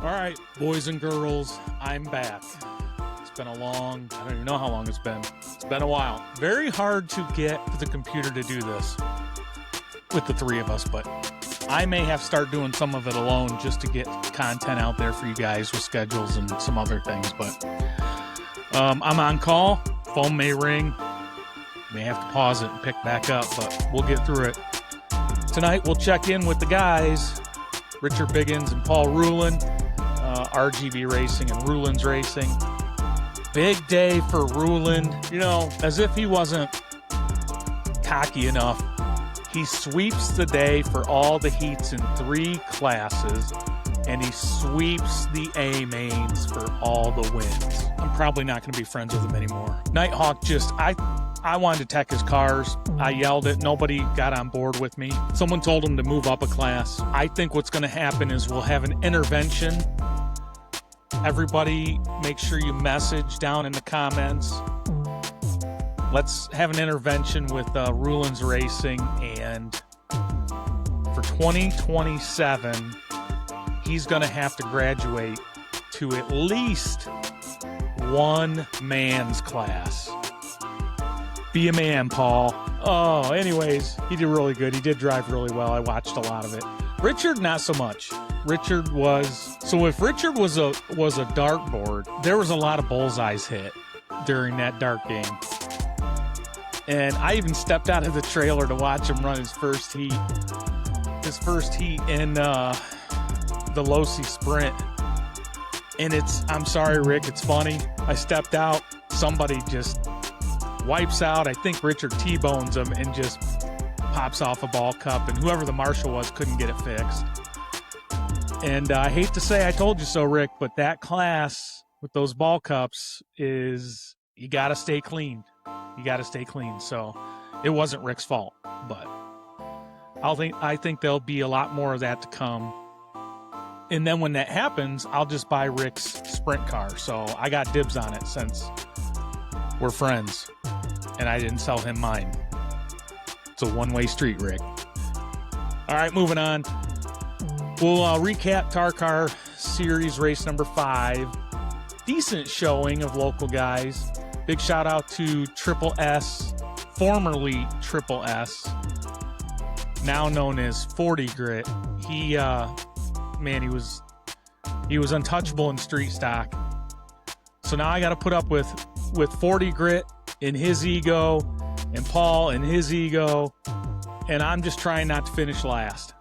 All right, boys and girls, I'm back. It's been I don't even know how long it's been. It's been a while. Very hard to get the computer to do this with the three of us, but I may have to start doing some of it alone just to get content out there for you guys with schedules and some other things. But I'm on call. Phone may ring. May have to pause it and pick back up, but we'll get through it. Tonight, we'll check in with the guys, Richard Biggins and Paul Rulin, RGB Racing and Rulin's Racing. Big day for Rulin. You know, as if he wasn't cocky enough, he sweeps the day for all the heats in 3 classes, and he sweeps the A mains for all the wins. I'm probably not going to be friends with him anymore. Nighthawk I wanted to tech his cars. I yelled it. Nobody got on board with me. Someone told him to move up a class. I think what's going to happen is we'll have an intervention. Everybody, make sure you message down in the comments. Let's have an intervention with Rulin's Racing, and for 2027, he's going to have to graduate to at least one man's class. Be a man, Paul. Oh, anyways, he did really good. He did drive really well. I watched a lot of it. Richard, not so much. If Richard was a dartboard, there was a lot of bullseyes hit during that dart game. And I even stepped out of the trailer to watch him run his first heat. In the Losi Sprint. And I'm sorry, Rick, it's funny. I stepped out. Somebody just wipes out. I think Richard T-bones him and just pops off a ball cup. And whoever the marshal was couldn't get it fixed. And I hate to say I told you so, Rick, but that class with those ball cups is, you got to stay clean. You got to stay clean. So it wasn't Rick's fault, but I think there'll be a lot more of that to come. And then when that happens, I'll just buy Rick's sprint car. So I got dibs on it since we're friends and I didn't sell him mine. It's a one-way street, Rick. All right, moving on. We'll recap Tarcar Series race number 5. Decent showing of local guys. Big shout out to Triple S, formerly Triple S, now known as 40 Grit. He was untouchable in street stock. So now I got to put up with 40 Grit in his ego and Paul in his ego, and I'm just trying not to finish last.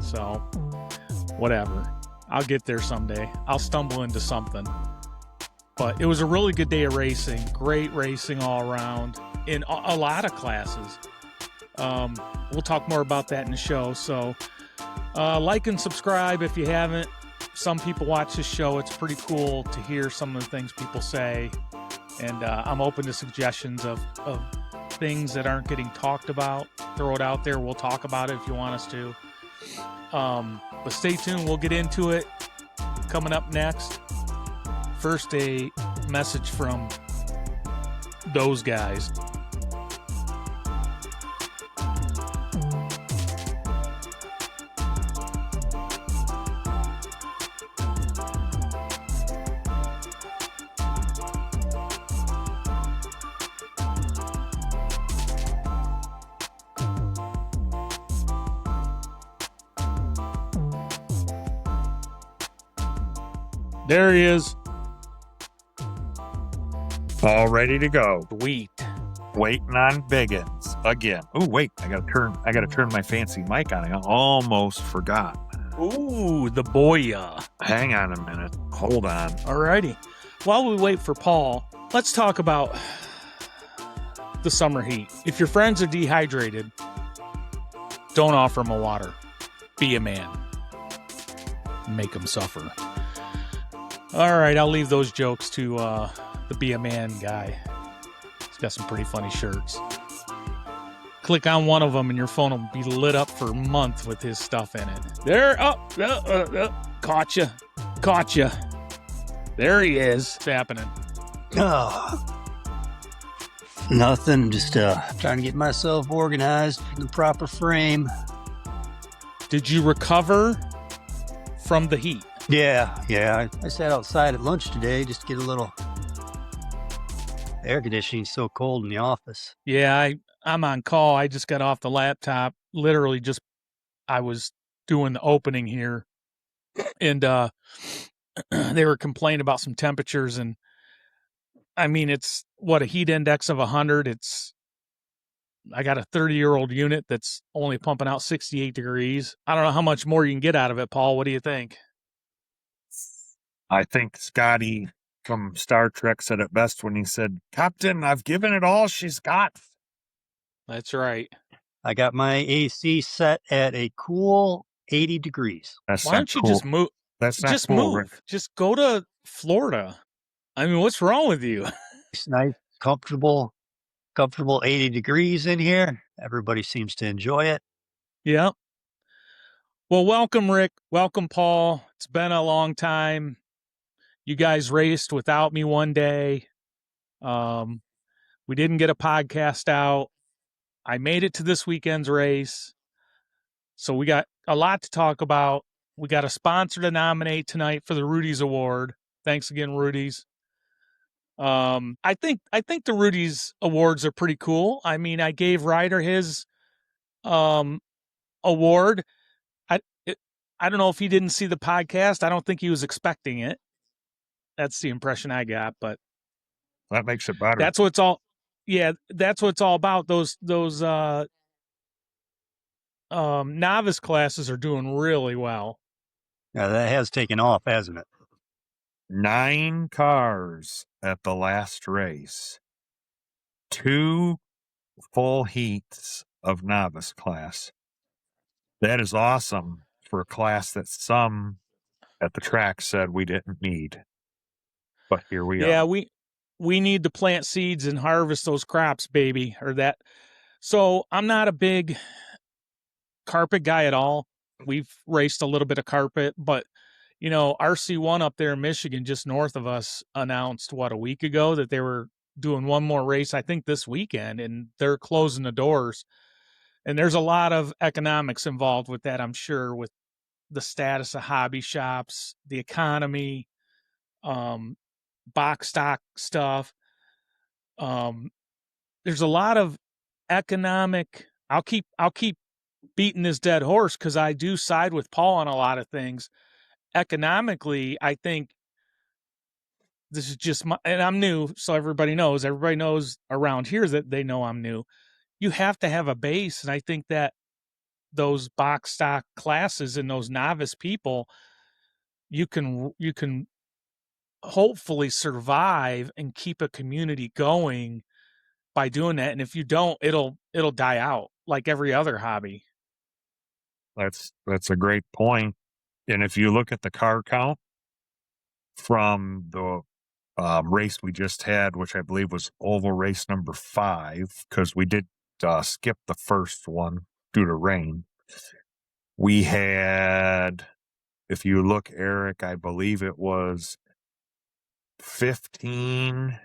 So whatever, I'll get there someday. I'll stumble into something. But it was a really good day of racing. Great racing all around in a lot of classes. We'll talk more about that in the show. So like and subscribe if you haven't. Some people watch this show. It's pretty cool to hear some of the things people say. And I'm open to suggestions of things that aren't getting talked about. Throw it out there. We'll talk about it if you want us to. But stay tuned. We'll get into it coming up next. First, a message from those guys. There he is. All ready to go. Sweet. Waiting on Biggins again. Oh wait, I gotta turn my fancy mic on. I almost forgot. Ooh, the boya. Hang on a minute. Hold on. Alrighty. While we wait for Paul, let's talk about the summer heat. If your friends are dehydrated, don't offer them a water. Be a man. Make them suffer. All right, I'll leave those jokes to the Be a Man guy. He's got some pretty funny shirts. Click on one of them and your phone will be lit up for a month with his stuff in it. There, caught you. There he is. What's happening? Oh, nothing. Just trying to get myself organized in the proper frame. Did you recover from the heat? Yeah. I sat outside at lunch today just to get a little air conditioning. So cold in the office. Yeah, I'm on call. I just got off the laptop. Literally just I was doing the opening here and they were complaining about some temperatures, and I mean it's what, a heat index of 100. I got a 30-year-old unit that's only pumping out 68 degrees. I don't know how much more you can get out of it, Paul. What do you think? I think Scotty from Star Trek said it best when he said, "Captain, I've given it all she's got." That's right. I got my AC set at a cool 80 degrees. That's Why not don't you cool. just move? That's not Just cool, Rick. move. Just go to Florida. I mean, what's wrong with you? It's nice, comfortable 80 degrees in here. Everybody seems to enjoy it. Yeah. Well, welcome, Rick. Welcome, Paul. It's been a long time. You guys raced without me one day. We didn't get a podcast out. I made it to this weekend's race. So we got a lot to talk about. We got a sponsor to nominate tonight for the Rudy's Award. Thanks again, Rudy's. I think the Rudy's Awards are pretty cool. I mean, I gave Ryder his award. I it, I don't know if he didn't see the podcast. I don't think he was expecting it. That's the impression I got, but That makes it better. that's what it's all. Yeah, that's what it's all about. Those novice classes are doing really well. Now, that has taken off, hasn't it? 9 cars at the last race. 2 full heats of novice class. That is awesome for a class that some at the track said we didn't need. But here we Yeah, are. we need to plant seeds and harvest those crops, baby, or that. So I'm not a big carpet guy at all. We've raced a little bit of carpet, but you know, RC1 up there in Michigan, just north of us, announced a week ago that they were doing one more race, I think this weekend, and they're closing the doors. And there's a lot of economics involved with that, I'm sure, with the status of hobby shops, the economy, um, box stock stuff. There's a lot of economic. I'll keep beating this dead horse because I do side with Paul on a lot of things. Economically, I think this is just my, and I'm new, so everybody knows. Everybody knows around here that they know I'm new. You have to have a base, and I think that those box stock classes and those novice people, you can hopefully survive and keep a community going by doing that. And if you don't, it'll die out like every other hobby. That's a great point. And if you look at the car count from the race we just had, which I believe was oval race number 5, because we did skip the first one due to rain. We had, if you look, Eric, I believe it was 15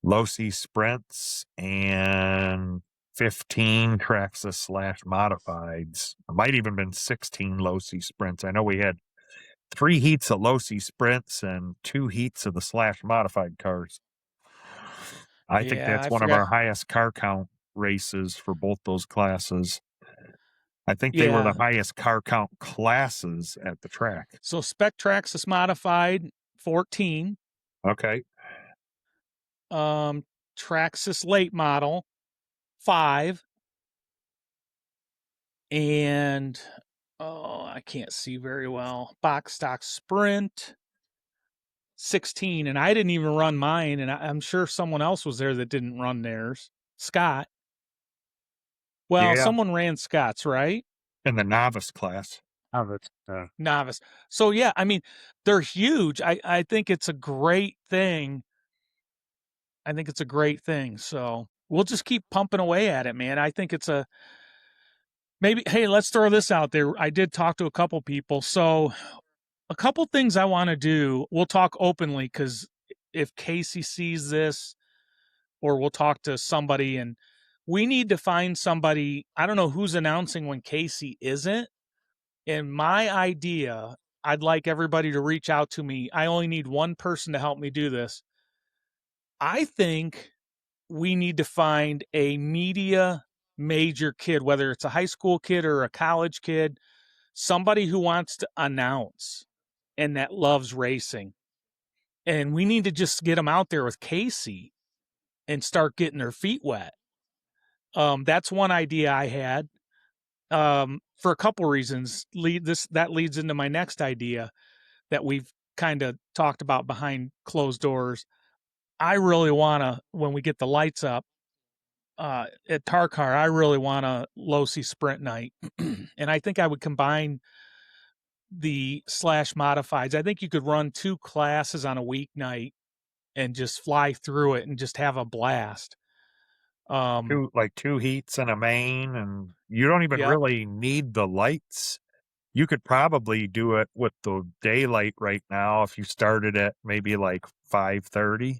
low C sprints and 15 Traxxas / modifieds. It might even been 16 low C sprints. I know we had 3 heats of low C sprints and 2 heats of the / modified cars. I think Yeah, that's I one of forgot. our highest car count races for both those classes. I think they were Yeah. the highest car count classes at the track. So Spec Traxxas modified 14. Okay. Traxxas late model 5. And I can't see very well. Box stock sprint 16. And I didn't even run mine, and I'm sure someone else was there that didn't run theirs. Scott. Well, Yeah. someone ran Scott's, right? In the novice class. Novice. So yeah, I mean, they're huge. I think it's a great thing. I think it's a great thing. So we'll just keep pumping away at it, man. I think it's a maybe. Hey, let's throw this out there. I did talk to a couple people. So a couple things I want to do. We'll talk openly because if Casey sees this, or we'll talk to somebody, and we need to find somebody. I don't know who's announcing when Casey isn't. And my idea, I'd like everybody to reach out to me. I only need one person to help me do this. I think we need to find a media major kid, whether it's a high school kid or a college kid, somebody who wants to announce and that loves racing. And we need to just get them out there with Casey and start getting their feet wet. That's one idea I had. For a couple reasons. That leads into my next idea that we've kind of talked about behind closed doors. I really want to, when we get the lights up at Tarcar, I really want a low-C sprint night. And I think I would combine the slash modifieds. I think you could run 2 classes on a weeknight and just fly through it and just have a blast. Two heats and a main, and you don't even Yep. really need the lights. You could probably do it with the daylight right now if you started at maybe like 5:30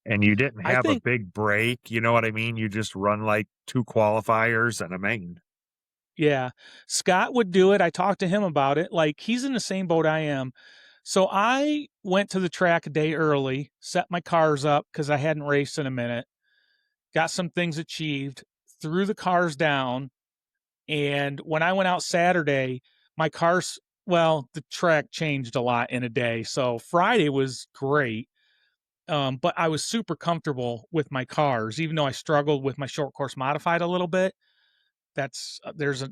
and you didn't I have a think, big break, you know what I mean? You just run like 2 qualifiers and a main. yeah, Scott would do it. I talked to him about it. Like, he's in the same boat I am. So I went to the track a day early, set my cars up because I hadn't raced in a minute, got some things achieved, threw the cars down. And when I went out Saturday, my cars, well, the track changed a lot in a day. So Friday was great. But I was super comfortable with my cars, even though I struggled with my short course modified a little bit. That's there's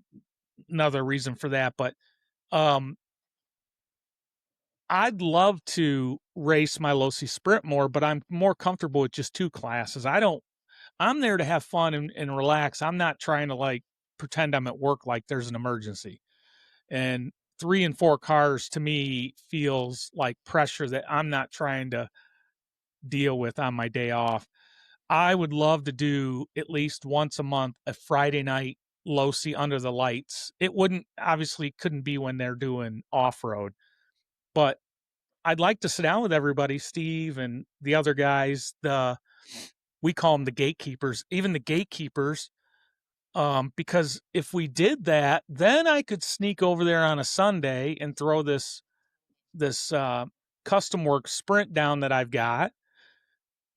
another reason for that. But um, I'd love to race my low C sprint more, but I'm more comfortable with just 2 classes. I'm there to have fun and relax. I'm not trying to like pretend I'm at work like there's an emergency. And 3 and 4 cars to me feels like pressure that I'm not trying to deal with on my day off. I would love to do at least once a month a Friday night low C under the lights. It wouldn't obviously couldn't be when they're doing off road, but I'd like to sit down with everybody, Steve and the other guys. We call them the gatekeepers, even the gatekeepers. Because if we did that, then I could sneak over there on a Sunday and throw this custom work sprint down that I've got,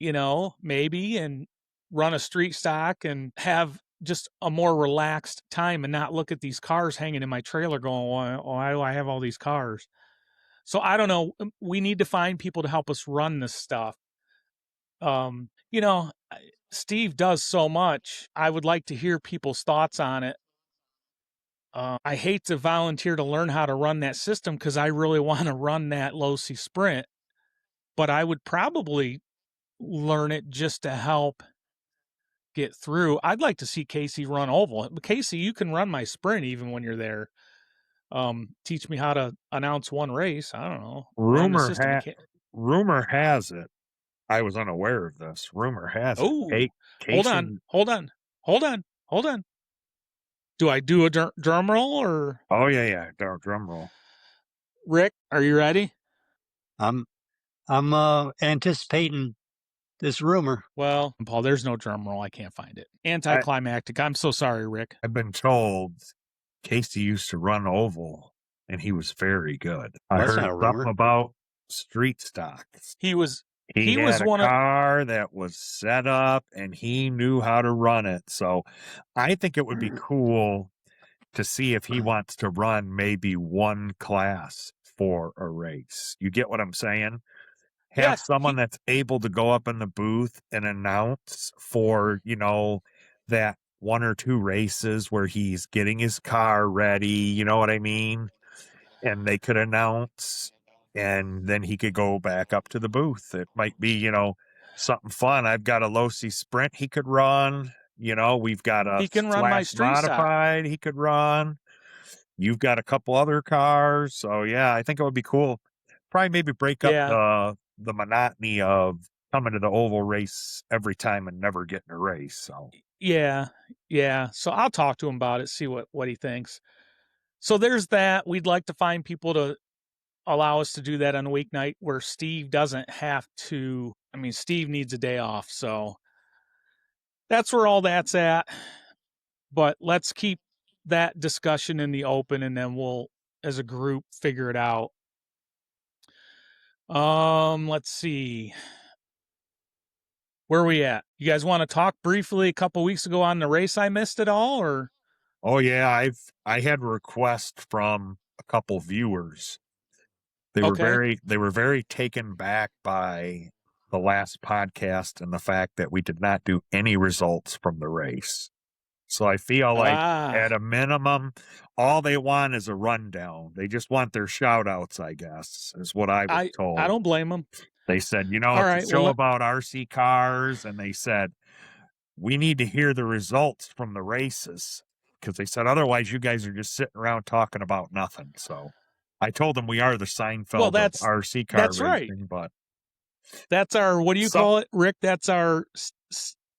maybe, and run a street stock and have just a more relaxed time and not look at these cars hanging in my trailer going, why do I have all these cars? So I don't know. We need to find people to help us run this stuff. Um, you know, Steve does so much. I would like to hear people's thoughts on it. I hate to volunteer to learn how to run that system because I really want to run that low C sprint, but I would probably learn it just to help get through. I'd like to see Casey run oval. Casey, you can run my sprint even when you're there. Teach me how to announce one race. I don't know. Run the Rumor system. ha- Rumor has it. I was unaware of this. Rumor has it. Oh, hold on, Casey. hold on, hold on, hold on. Do I do a drum roll or Oh yeah. Drum roll. Rick? Are you ready? I'm anticipating this rumor. Well, Paul, there's no drum roll. I can't find it. Anticlimactic. I'm so sorry, Rick. I've been told Casey used to run oval and he was very good. I That's heard not a something rumor. about street stocks. He was He was had a one of car that was set up and he knew how to run it. So I think it would be cool to see if he wants to run maybe one class for a race. You get what I'm saying? Have yes, someone that's able to go up in the booth and announce for, that 1 or 2 races where he's getting his car ready, you know what I mean? And they could announce and then he could go back up to the booth. It might be, something fun. I've got a low C sprint he could run. We've got a he can run my slash street stock. modified he could run. You've got a couple other cars. So yeah, I think it would be cool. Probably maybe break up Yeah, the monotony of coming to the oval race every time and never getting a race. So yeah, yeah. So I'll talk to him about it, see what he thinks. So there's that. We'd like to find people to allow us to do that on a weeknight where Steve doesn't have to. I mean, Steve needs a day off, so that's where all that's at. But let's keep that discussion in the open, and then we'll as a group figure it out. Let's see. Where are we at? You guys want to talk briefly a couple weeks ago on the race I missed at all, or? Oh yeah, I had a request from a couple viewers. They were very taken back by the last podcast and the fact that we did not do any results from the race. So I feel like at a minimum, all they want is a rundown. They just want their shout outs, I guess, is what I was told. I don't blame them. They said, it's right, a show about RC cars, and they said, we need to hear the results from the races. Because they said, otherwise you guys are just sitting around talking about nothing. So I told them we are the Seinfeld of RC car racing, right. But that's our, what do you call it, Rick? That's our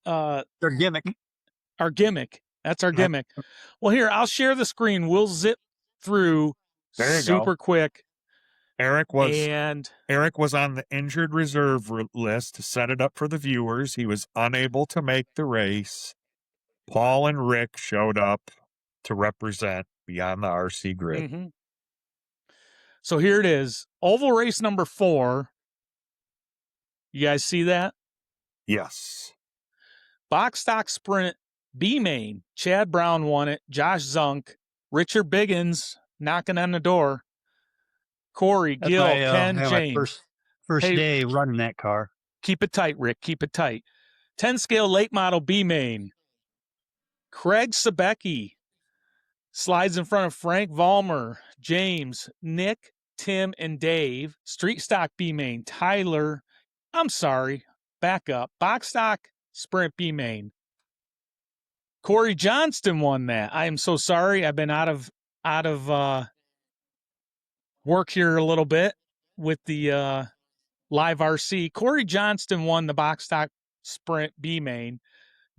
gimmick. Our gimmick. That's our gimmick. Well, here, I'll share the screen. We'll zip through super quick. Eric was on the injured reserve list to set it up for the viewers. He was unable to make the race. Paul and Rick showed up to represent Beyond the RC Grid. Mm-hmm. So here it is. Oval race number 4. You guys see that? Yes. Box stock sprint B main. Chad Brown won it. Josh Zunk. Richard Biggins knocking on the door. Corey, Gil, Ken, James. First day running that car. Keep it tight, Rick. Keep it tight. 10 scale late model B main. Craig Sebecki slides in front of Frank Vollmer, James, Nick, Tim, and Dave. Street stock B main. Tyler. I'm sorry. Back up. Box stock sprint B main. Corey Johnston won that. I am so sorry. I've been out of work here a little bit with the live RC. Corey Johnston won the box stock sprint B main.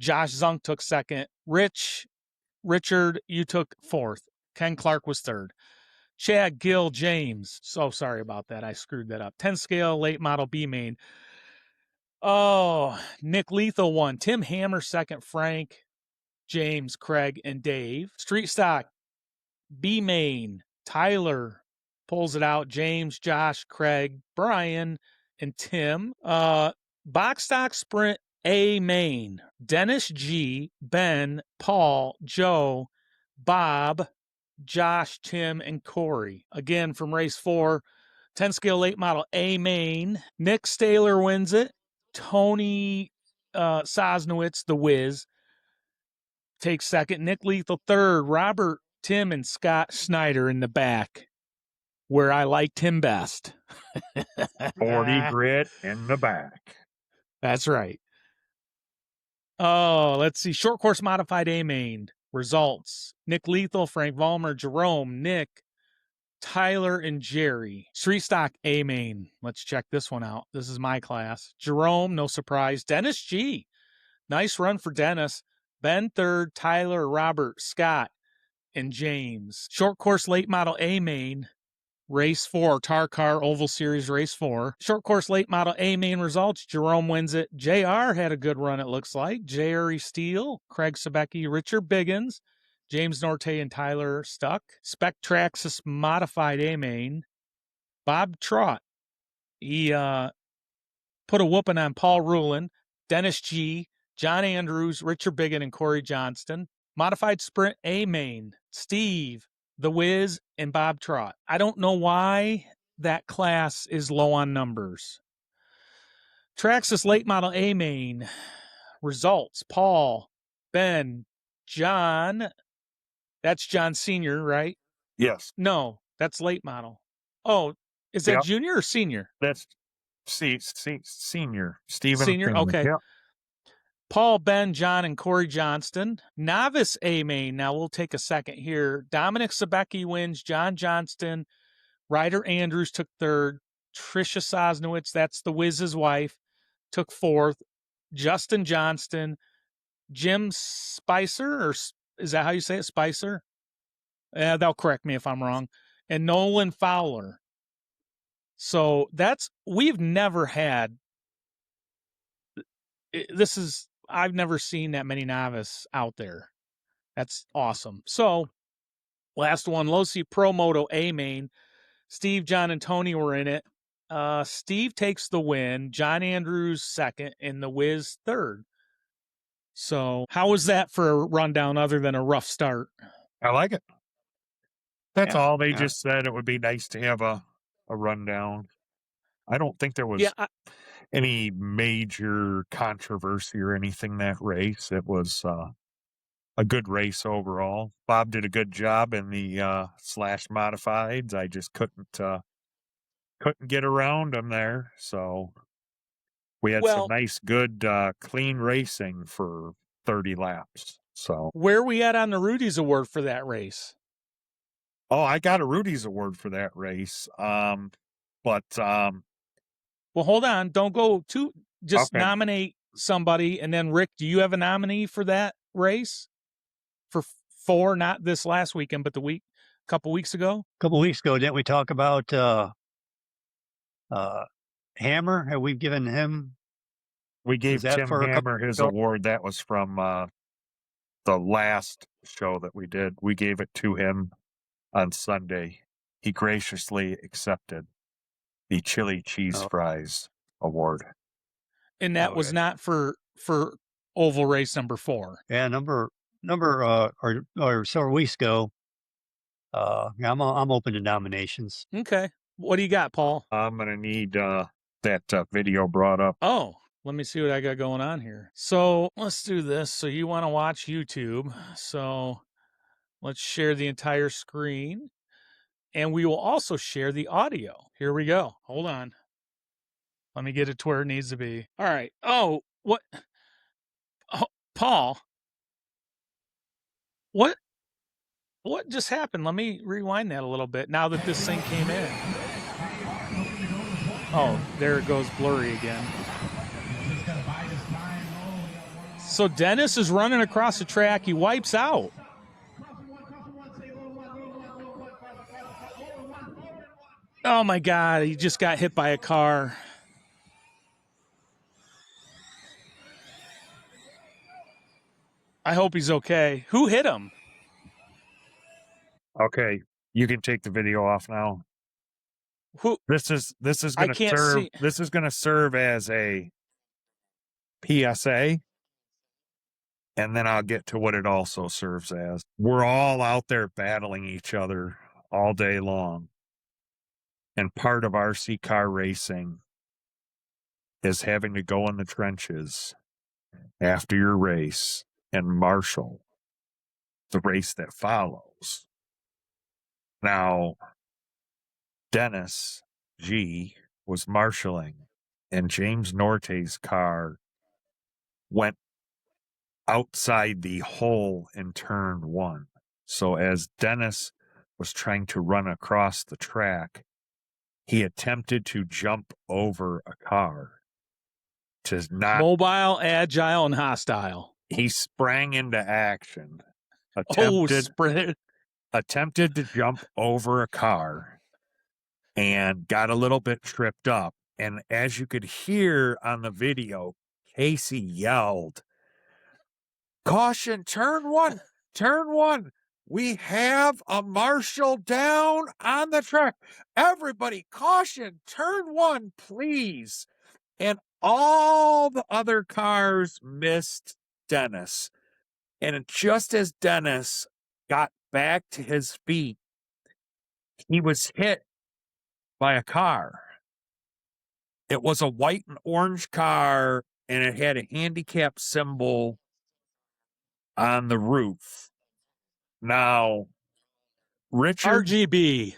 Josh Zunk took second. Richard, you took fourth. Ken Clark was third. Chad, Gil, James. So sorry about that. I screwed that up. 10 scale late model B main. Oh, Nick Lethal won. Tim Hammer second. Frank, James, Craig, and Dave. Street stock B main. Tyler pulls it out. James, Josh, Craig, Brian, and Tim. Box stock sprint A main. Dennis G, Ben, Paul, Joe, Bob, Josh, Tim, and Corey. Again, from race 4, 10 scale late model A main. Nick Staler wins it. Tony Sosnowitz, the Wiz, takes second. Nick Lethal third. Robert, Tim, and Scott Snyder in the back, where I liked him best. 40 grid in the back. That's right. Oh, let's see. Short course modified A main. Results. Nick Lethal, Frank Vollmer, Jerome, Nick, Tyler, and Jerry. Street stock A main. Let's check this one out. This is my class. Jerome, no surprise. Dennis G. Nice run for Dennis. Ben third, Tyler, Robert, Scott, and James. Short course late model A main. Race 4, Tarcar Oval Series Race 4. Short course late model A main results. Jerome wins it. JR had a good run, it looks like. Jerry Steele, Craig Sebecki, Richard Biggins, James Norte, and Tyler Stuck. Spec Traxxas modified A main. Bob Trott. He put a whooping on Paul Rulin, Dennis G, John Andrews, Richard Biggin, and Corey Johnston. Modified sprint A main. Steve, the Wiz, and Bob Trott. I don't know why that class is low on numbers. Traxxas late model A main. Results. Paul, Ben, John. That's John Sr., right? Yes. No, that's late model. Oh, is that junior or senior? That's senior. Steven. Senior? Okay. Yep. Paul, Ben, John, and Corey Johnston. Novice A main. Now we'll take a second here. Dominic Sebecki wins. John Johnston. Ryder Andrews took third. Tricia Sosnowitz, that's the Wiz's wife, took fourth. Justin Johnston. Jim Spicer, or is that how you say it? Spicer? They'll correct me if I'm wrong. And Nolan Fowler. So we've never had, I've never seen that many novice out there. That's awesome. So Last one, Losi Pro Moto A main. Steve, John, and Tony were in it. Steve takes the win, John Andrews second, and the Wiz third. So how was that for a rundown other than a rough start? I like it. That's Yeah, all. They yeah. just said it would be nice to have a rundown. I don't think there was any major controversy or anything that race. It was a good race overall. Bob did a good job in the slash modifieds. I just couldn't get around them there. So we had some nice, good, clean racing for 30 laps. So where are we at on the Rudy's award for that race? Oh, I got a Rudy's award for that race. Well, hold on. Don't go to just okay. nominate somebody. And then Rick, do you have a nominee for that race? For 4, not this last weekend, but a couple weeks ago? A couple weeks ago, didn't we talk about Hammer? Have we given him? We gave Tim Hammer his award. That was from the last show that we did. We gave it to him on Sunday. He graciously accepted the chili cheese fries award. And that was not for oval race number 4. Yeah, number or several weeks ago. Yeah, I'm open to nominations. Okay. What do you got, Paul? I'm gonna need that video brought up. Oh, let me see what I got going on here. So let's do this. So you want to watch YouTube. So let's share the entire screen. And we will also share the audio. Here we go. Hold on. Let me get it to where it needs to be. All right. Oh, what? Oh, Paul. What just happened? Let me rewind that a little bit now that this thing came in. Oh, there it goes blurry again. So Dennis is running across the track. He wipes out. Oh my God, he just got hit by a car. I hope he's okay. Who hit him? Okay, you can take the video off now. Who? This is going to serve. This is going to serve as a PSA, and then I'll get to what it also serves as. We're all out there battling each other all day long, and part of RC car racing is having to go in the trenches after your race and marshal the race that follows. Now, Dennis G was marshaling, and James Norte's car went outside the hole in turn 1. So as Dennis was trying to run across the track, he attempted to jump over a car. To not mobile, agile, and hostile. He sprang into action. Attempted to jump over a car and got a little bit tripped up. And as you could hear on the video, Casey yelled, "Caution, turn 1, turn 1. We have a marshal down on the track. Everybody, caution, turn 1, please." And all the other cars missed Dennis. And just as Dennis got back to his feet, he was hit by a car. It was a white and orange car, and it had a handicap symbol on the roof. Now, Richard Biggins,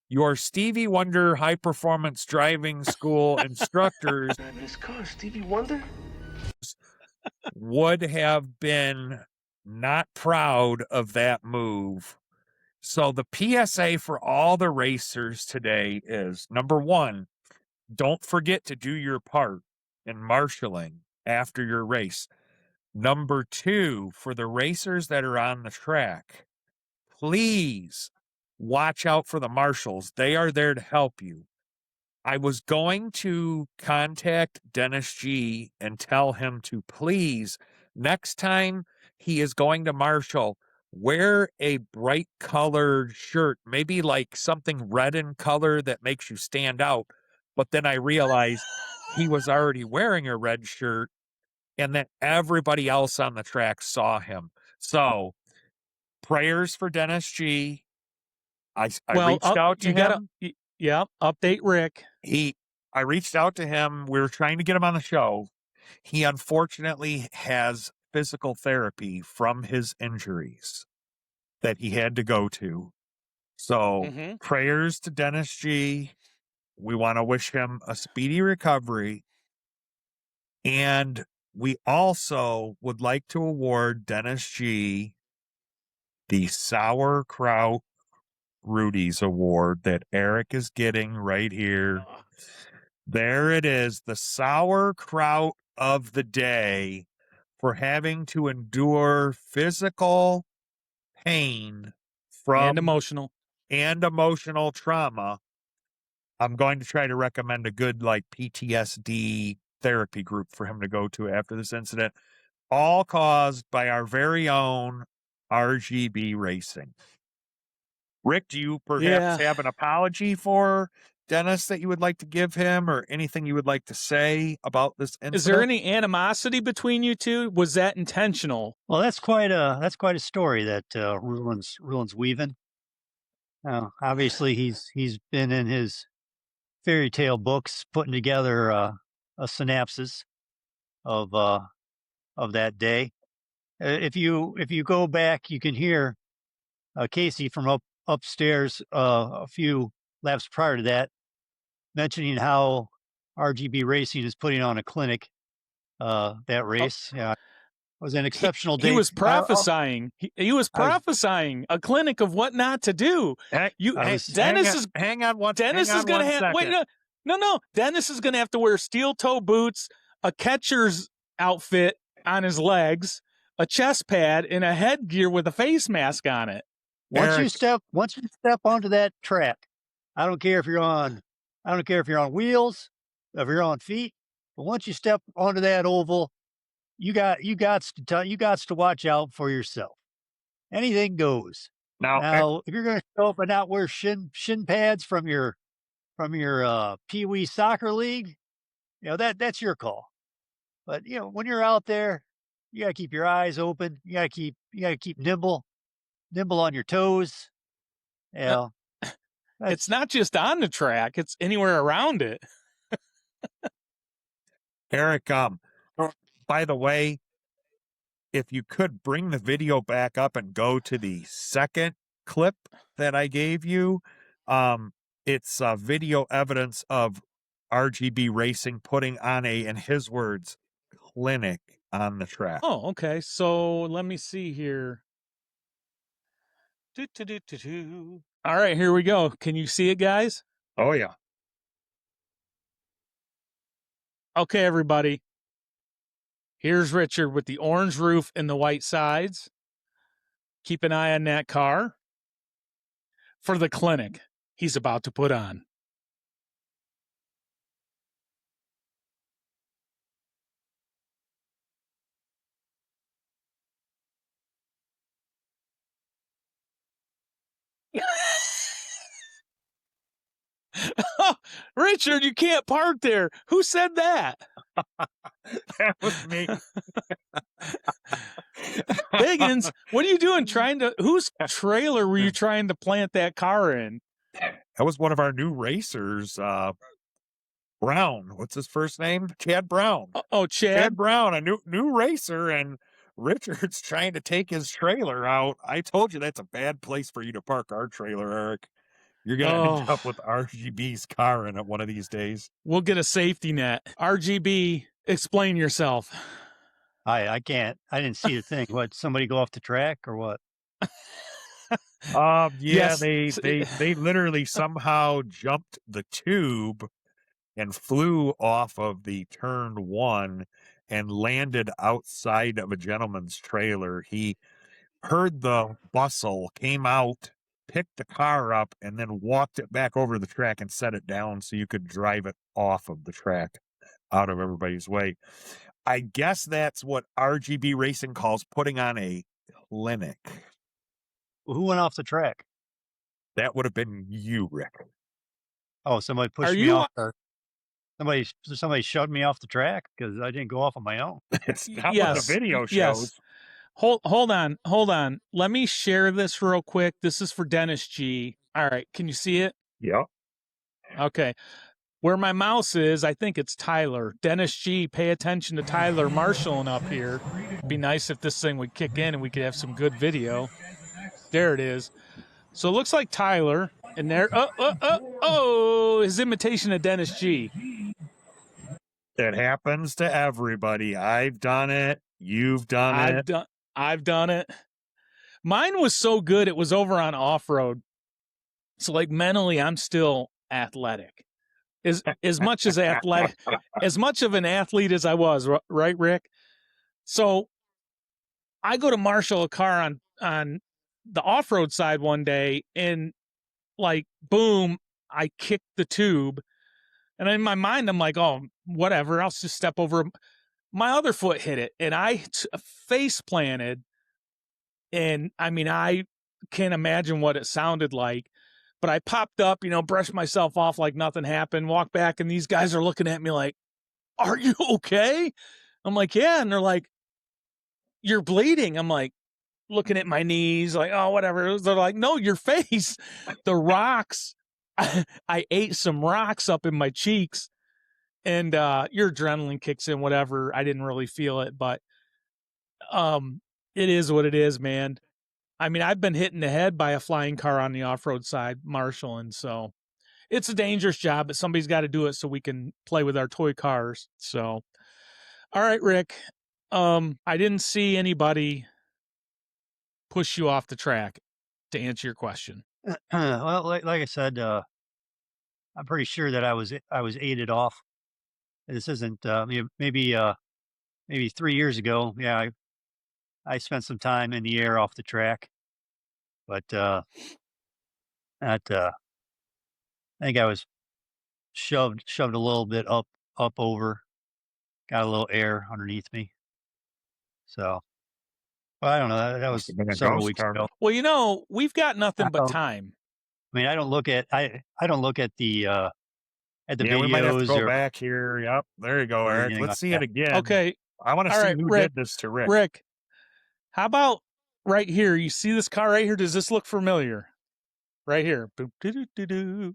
your Stevie Wonder high performance driving school instructors, this car, Stevie Wonder, would have been not proud of that move. So the PSA for all the racers today is, number 1, don't forget to do your part in marshaling after your race. Number 2, for the racers that are on the track, please watch out for the marshals. They are there to help you. I was going to contact Dennis G and tell him to please, next time he is going to marshal, wear a bright colored shirt, maybe like something red in color that makes you stand out. But then I realized he was already wearing a red shirt and that everybody else on the track saw him. So prayers for Dennis G. I reached out to him. Update Rick. I reached out to him. We were trying to get him on the show. He unfortunately has physical therapy from his injuries that he had to go to. So prayers to Dennis G. We want to wish him a speedy recovery. And we also would like to award Dennis G. the Sauerkraut Rudy's Award that Eric is getting right here. There it is, the sauerkraut of the day for having to endure physical pain from and emotional trauma. I'm going to try to recommend a good PTSD therapy group for him to go to after this incident, all caused by our very own RGB Racing. Rick, do you perhaps have an apology for Dennis that you would like to give him, or anything you would like to say about this incident? Is there any animosity between you two? Was that intentional? Well, that's quite a story that Ruland's weaving. Obviously, he's been in his fairy tale books putting together a synopsis of that day. If you go back, you can hear Casey from upstairs a few laps prior to that mentioning how RGB Racing is putting on a clinic. That race, it was an exceptional day. He was prophesying. He was prophesying a clinic of what not to do. Dennis is going to have no. Dennis is going to have to wear steel toe boots, a catcher's outfit on his legs, a chest pad, and a headgear with a face mask on it. Once you step onto that track, I don't care if you're on wheels, if you're on feet, but once you step onto that oval, you got to watch out for yourself. Anything goes. Now, if you're going to show up and not wear shin pads from your Pee Wee soccer league, that's your call. But when you're out there, you got to keep your eyes open. You got to keep nimble on your toes. It's not just on the track; it's anywhere around it. Eric, by the way, if you could bring the video back up and go to the second clip that I gave you, it's video evidence of RGB Racing putting on in his words, clinic on the track. Oh, okay. So let me see here. All right, here we go. Can you see it, guys? Oh, yeah. Okay, everybody. Here's Richard with the orange roof and the white sides. Keep an eye on that car for the clinic he's about to put on. Richard, you can't park there. Who said that? That was me. Biggins, what are you doing? Whose trailer were you trying to plant that car in? That was one of our new racers, Brown. What's his first name? Chad Brown. Chad. Chad Brown, a new racer, and Richard's trying to take his trailer out. I told you that's a bad place for you to park our trailer, Eric. You're going to end up with RGB's car in it one of these days. We'll get a safety net. RGB, explain yourself. I can't. I didn't see the thing. What, somebody go off the track or what? Yes. They literally somehow jumped the tube and flew off of the turn one and landed outside of a gentleman's trailer. He heard the bustle, came out, picked the car up, and then walked it back over the track and set it down so you could drive it off of the track out of everybody's way. I guess that's what RGB Racing calls putting on a clinic. Who went off the track? That would have been you, Rick. Oh, somebody pushed me off. Somebody shoved me off the track because I didn't go off on my own. It's not what the Yes. video shows. Yes. Hold on. Let me share this real quick. This is for Dennis G. All right, can you see it? Yep. Okay. Where my mouse is, I think it's Tyler. Dennis G, pay attention to Tyler marshalling up here. It'd be nice if this thing would kick in and we could have some good video. There it is. So it looks like Tyler, and there, his imitation of Dennis G. It happens to everybody. I've done it. You've done it. I've done it. Mine was so good, it was over on off-road. So like mentally, I'm still athletic. As much as athletic, as much of an athlete as I was, right, Rick? So I go to marshal a car on the off-road side one day, and like, boom, I kicked the tube. And in my mind, I'm like, oh, whatever, I'll just step over. My other foot hit it, and I face planted. And I mean, I can't imagine what it sounded like, but I popped up, brushed myself off like nothing happened, walked back, and these guys are looking at me like, are you okay? I'm like, yeah. And they're like, you're bleeding. I'm like, looking at my knees, like, oh, whatever. They're like, no, your face, the rocks. I ate some rocks up in my cheeks, and your adrenaline kicks in, whatever. I didn't really feel it, but it is what it is, man. I mean, I've been hit in the head by a flying car on the off-road side, marshaling, so it's a dangerous job, but somebody's got to do it so we can play with our toy cars. So, all right, Rick, I didn't see anybody push you off the track, to answer your question. Well, like I said, I'm pretty sure that I was aided off. This isn't maybe 3 years ago. Yeah, I spent some time in the air off the track, but I think I was shoved a little bit up over, got a little air underneath me. So, well, I don't know. That was Must have been a several ghost weeks car. ago. Well, we've got nothing but time. I mean, I don't look at the Yeah, videos. we might have to go back here. Yep. There you go, Eric. anything Let's like see that. it again. Okay, I want to all see right, who Rick. did this to Rick. Rick, how about right here? You see this car right here? Does this look familiar? Right here. Boop, doo, doo, doo, doo,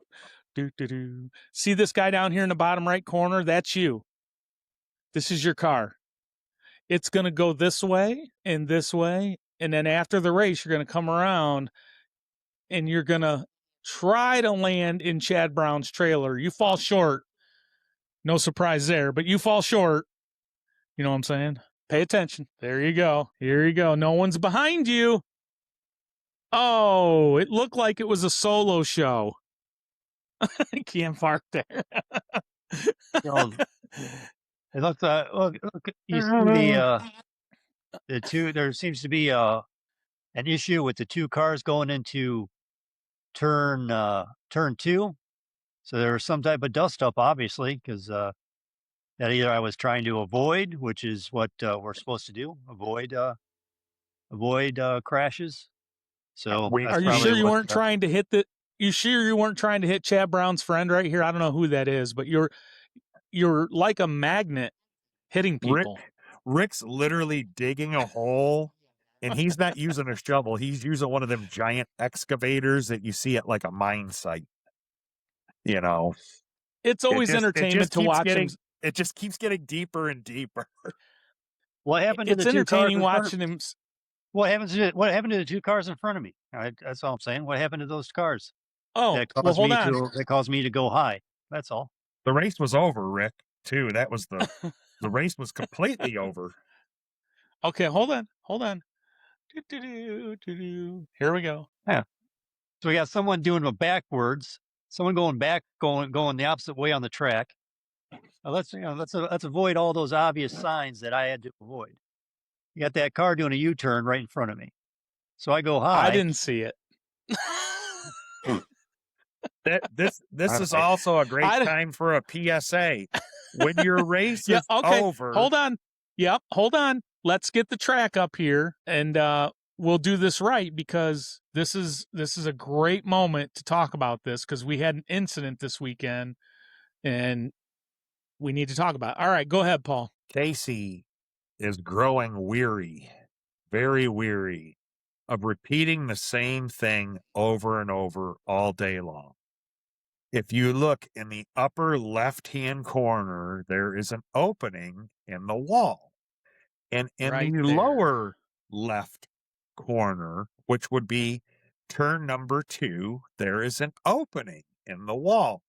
doo, doo, doo. See this guy down here in the bottom right corner? That's you. This is your car. It's going to go this way, and then after the race, you're going to come around, and you're going to try to land in Chad Brown's trailer. You fall short. No surprise there, but you fall short. You know what I'm saying? Pay attention. There you go. Here you go. No one's behind you. Oh, it looked like it was a solo show. I can't park there. It looks look. You see the two. There seems to be an issue with the two cars going into turn 2. So there was some type of dust up, obviously, because that either I was trying to avoid, which is what we're supposed to do, avoid crashes. So Are you sure you weren't trying to hit the? You sure you weren't trying to hit Chad Brown's friend right here? I don't know who that is, but you're like a magnet hitting people. Rick's literally digging a hole, and he's not using a shovel. He's using one of them giant excavators that you see at like a mine site. It's always entertainment to watch him. It just keeps getting deeper and deeper. What happened to It's the two cars entertaining watching him. What happened to the two cars in front of me? That's all I'm saying. What happened to those cars? Oh, That caused me to go high. That's all. The race was over, Rick, too. That was the race was completely over. Okay, hold on. Here we go. Yeah. So we got someone doing it backwards. Someone going back, going the opposite way on the track. Let's avoid all those obvious signs that I had to avoid. You got that car doing a U-turn right in front of me. So I go high. I didn't see it. This is also a great time for a PSA. When your race is over. Hold on. Yep, hold on. Let's get the track up here, and we'll do this right, because this is a great moment to talk about this, because we had an incident this weekend and we need to talk about it. All right, go ahead, Paul. Casey is growing weary, very weary of repeating the same thing over and over all day long. If you look in the upper left-hand corner, there is an opening in the wall. And in Right the there. lower left corner, which would be turn number 2, there is an opening in the wall.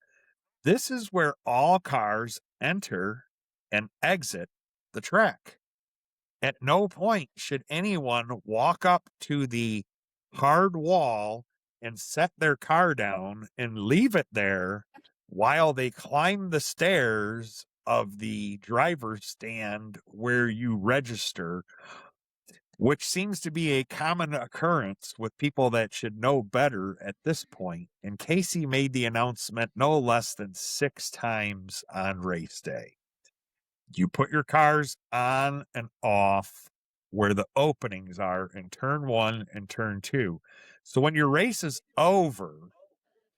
This is where all cars enter and exit the track. At no point should anyone walk up to the hard wall and set their car down and leave it there while they climb the stairs of the driver's stand where you register, which seems to be a common occurrence with people that should know better at this point. And Casey made the announcement no less than 6 times on race day. You put your cars on and off where the openings are in turn 1 and turn 2. So when your race is over,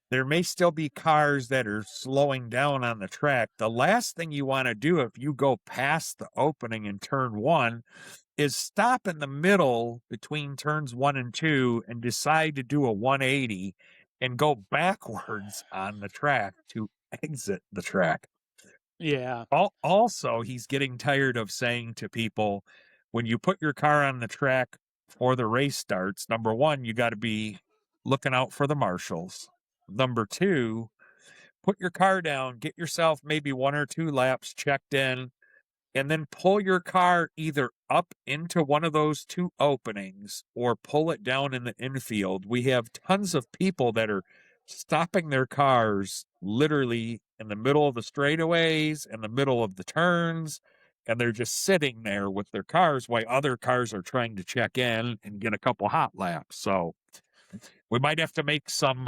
there may still be cars that are slowing down on the track. The last thing you want to do if you go past the opening in turn 1 is stop in the middle between turns 1 and 2 and decide to do a 180 and go backwards on the track to exit the track. Yeah. Also, he's getting tired of saying to people, when you put your car on the track before the race starts, number 1, you got to be looking out for the marshals. Number 2, put your car down, get yourself maybe 1 or 2 laps checked in, and then pull your car either up into one of those 2 openings or pull it down in the infield. We have tons of people that are stopping their cars literally in the middle of the straightaways, in the middle of the turns, and they're just sitting there with their cars while other cars are trying to check in and get a couple hot laps. So we might have to make some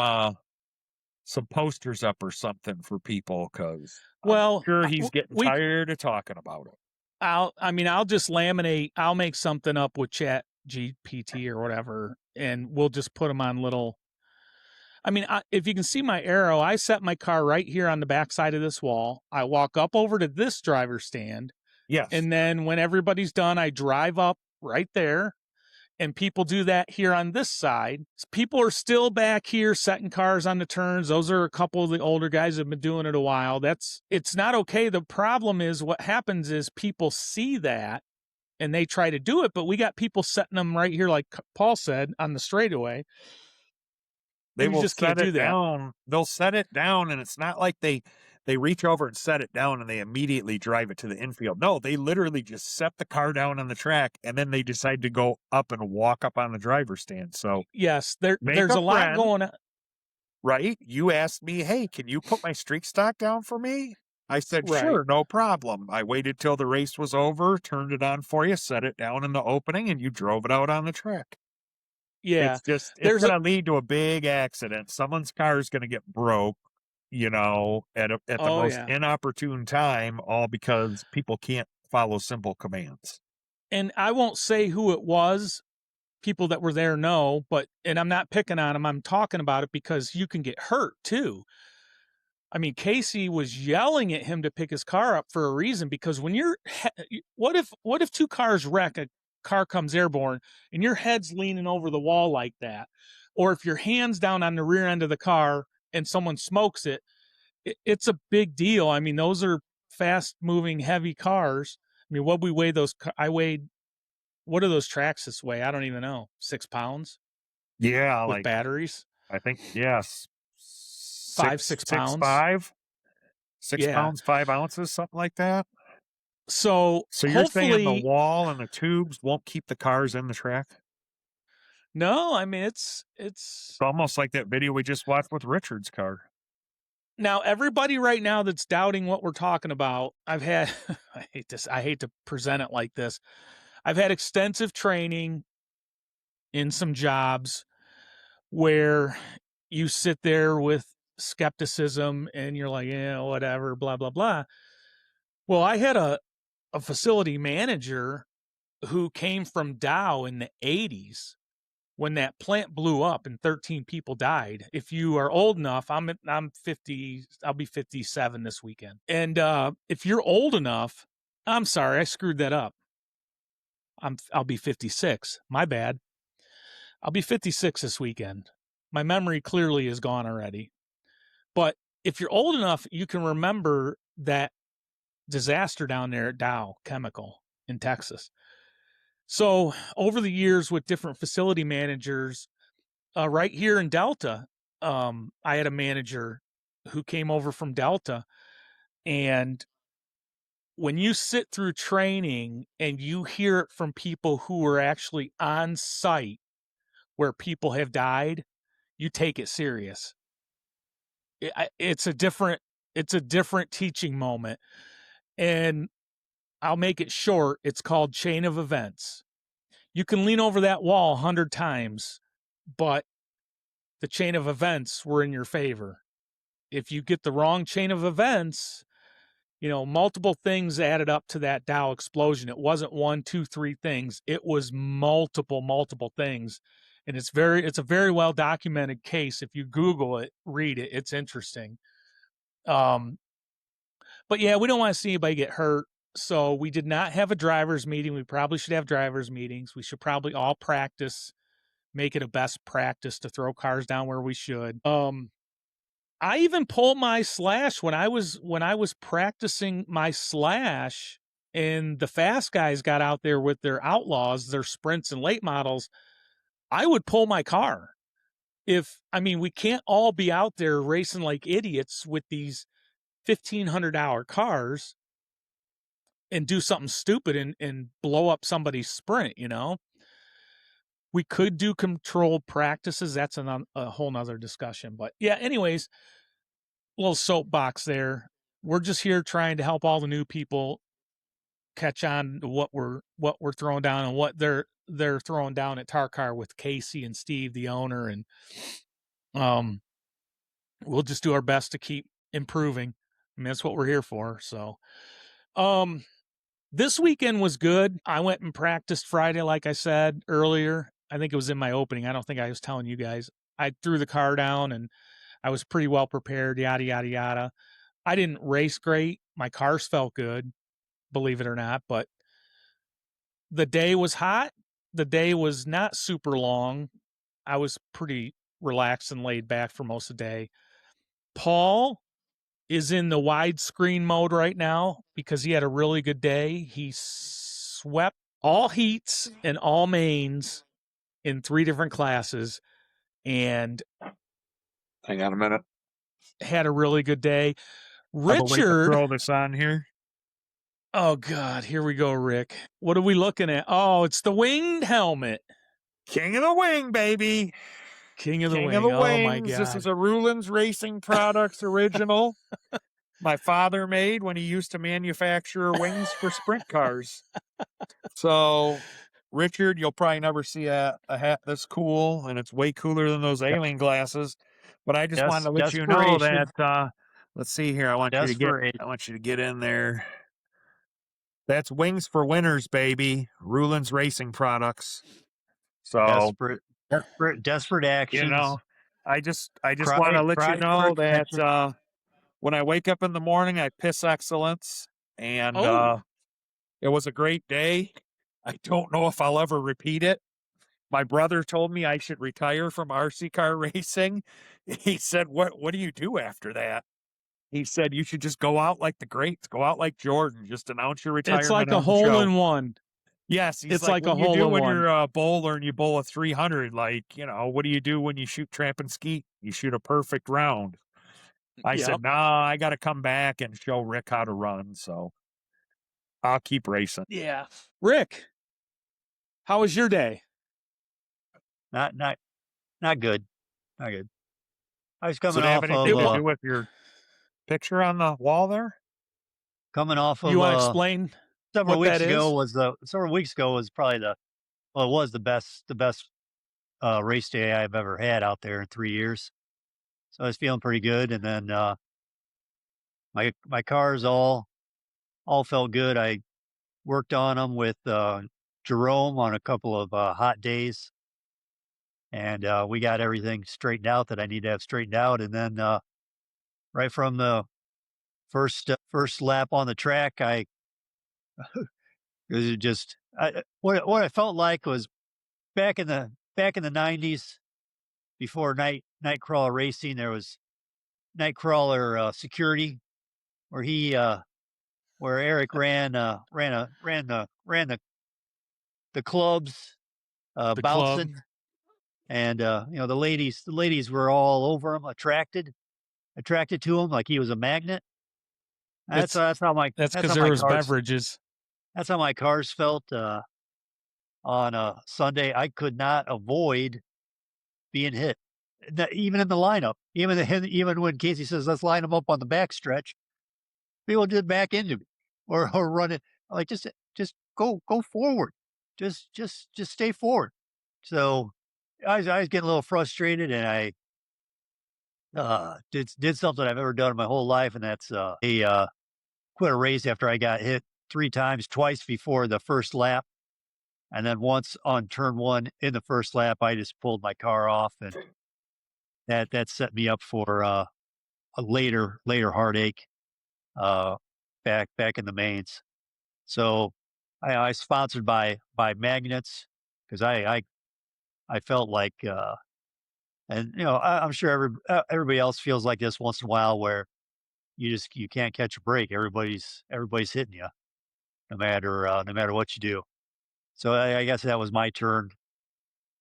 posters up or something for people, because Well, I'm sure he's getting we tired of talking about it. I'll just laminate. I'll make something up with Chat GPT or whatever, and we'll just put them on little. If you can see my arrow, I set my car right here on the backside of this wall. I walk up over to this driver's stand. Yes. And then when everybody's done, I drive up right there. And people do that here on this side. People are still back here setting cars on the turns. Those are a couple of the older guys that have been doing it a while. It's not okay. The problem is what happens is people see that and they try to do it, but we got people setting them right here, like Paul said, on the straightaway. They will just set can't do it that. down. They'll set it down, and it's not like they reach over and set it down and they immediately drive it to the infield. No, they literally just set the car down on the track, and then they decide to go up and walk up on the driver's stand. So yes, there's a lot going on. Right? You asked me, hey, can you put my streak stock down for me? I said, Right. Sure, no problem. I waited till the race was over, turned it on for you, set it down in the opening, and you drove it out on the track. Yeah. It's going to lead to a big accident. Someone's car is going to get broke, at the most inopportune time, all because people can't follow simple commands. And I won't say who it was. People that were there know, and I'm not picking on them. I'm talking about it because you can get hurt too. Casey was yelling at him to pick his car up for a reason, because when what if 2 cars wreck, a car comes airborne and your head's leaning over the wall like that, or if your hand's down on the rear end of the car and someone smokes it, it's a big deal. Those are fast moving, heavy cars. What we weigh those, what do those tracks this weigh? I don't even know. 6 pounds? Yeah. With batteries? I think, yes. 6 pounds. 6 pounds, 5 ounces, something like that. So you're saying the wall and the tubes won't keep the cars in the track? No, it's almost like that video we just watched with Richard's car. Now, everybody right now that's doubting what we're talking about, I've had, I hate to present it like this. I've had extensive training in some jobs where you sit there with skepticism and you're like, yeah, whatever, blah, blah, blah. Well, I had a facility manager who came from Dow in the 80s. when that plant blew up and 13 people died. If you are old enough, I'm 50, I'll be 57 this weekend. And if you're old enough, I'm sorry, I screwed that up. I'll be 56. My bad. I'll be 56 this weekend. My memory clearly is gone already. But if you're old enough, you can remember that disaster down there at Dow Chemical in Texas. So over the years with different facility managers, right here in Delta, I had a manager who came over from Delta, and when you sit through training and you hear it from people who were actually on site where people have died, you take it serious. It's a different teaching moment, and I'll make it short. It's called chain of events. You can lean over that wall 100 times, but the chain of events were in your favor. If you get the wrong chain of events, multiple things added up to that Dow explosion. It wasn't 1, 2, 3 things. It was multiple things. And it's a very well documented case. If you Google it, read it, it's interesting. But yeah, we don't want to see anybody get hurt. So we did not have a driver's meeting. We probably should have driver's meetings. We should probably all practice, make it a best practice to throw cars down where we should. I even pulled my slash when I was practicing my slash, and the fast guys got out there with their outlaws, their sprints and late models. I would pull my car. We can't all be out there racing like idiots with these $1,500 cars and do something stupid and blow up somebody's sprint. We could do controlled practices. That's a whole nother discussion. But yeah, anyways, little soapbox there. We're just here trying to help all the new people catch on to what we're throwing down and what they're throwing down at Tarcar with Casey and Steve, the owner, and we'll just do our best to keep improving. That's what we're here for. So, this weekend was good. I went and practiced Friday, like I said earlier. I think it was in my opening. I don't think I was telling you guys. I threw the car down and I was pretty well prepared, yada, yada, yada. I didn't race great. My cars felt good, believe it or not, but the day was hot. The day was not super long. I was pretty relaxed and laid back for most of the day. Paul is in the widescreen mode right now because he had a really good day. He swept all heats and all mains in 3 different classes and Hang on a minute. had a really good day. I believe to Richard, throw this on here. oh God, here we go, Rick. What are we looking at? Oh, it's the winged helmet. King of the Wing, baby. King of the King Wing. of the Oh my Wings. God. This is a Ruland's Racing Products original. My father made when he used to manufacture wings for sprint cars. So, Richard, you'll probably never see a hat this cool, and it's way cooler than those alien glasses. But I just wanted to let you know that. Let's see here. I want you to get in there. That's Wings for Winners, baby. Ruland's Racing Products. So desperate actions. I just want to let you know that when I wake up in the morning, I piss excellence, and it was a great day. I don't know if I'll ever repeat it. My brother told me I should retire from RC car racing. He said, "What do you do after that?" He said, "You should just go out like the greats, go out like Jordan, just announce your retirement." It's like a hole in one. Yes, it's like a hole in one. What do you do when you're a bowler and you bowl a 300? Like, what do you do when you shoot tramp and skeet? You shoot a perfect round. I said, nah, I got to come back and show Rick how to run. So I'll keep racing. Yeah. Rick, how was your day? Not good. Not good. I was coming Does it have off anything of to do with your picture on the wall there? coming off of You want to explain several what weeks that ago is? was probably it was the best race day I've ever had out there in 3 years. So I was feeling pretty good, and then my cars all felt good. I worked on them with Jerome on a couple of hot days, and we got everything straightened out that I need to have straightened out. And then right from the first lap on the track, it was just what I felt like was back in the 90s before Nightcrawler racing. There was Nightcrawler security where where Eric ran the clubs The club. bouncing, and the ladies were all over him, attracted to him like he was a magnet. That's how my That's that's because how there my was cars beverages. that's how my cars felt on a Sunday. I could not avoid being hit. Even in the lineup, even when Casey says let's line them up on the back stretch, people just back into me or run it like just go forward, just stay forward. So I was getting a little frustrated, and I did something I've never done in my whole life, and that's quit a race after I got hit 3 times, twice before the first lap, and then once on turn 1 in the first lap. I just pulled my car off, and that set me up for a later heartache back in the mains. So I sponsored by magnets because I felt like and I'm sure everybody else feels like this once in a while where you can't catch a break. Everybody's hitting you no matter what you do. So I guess that was my turn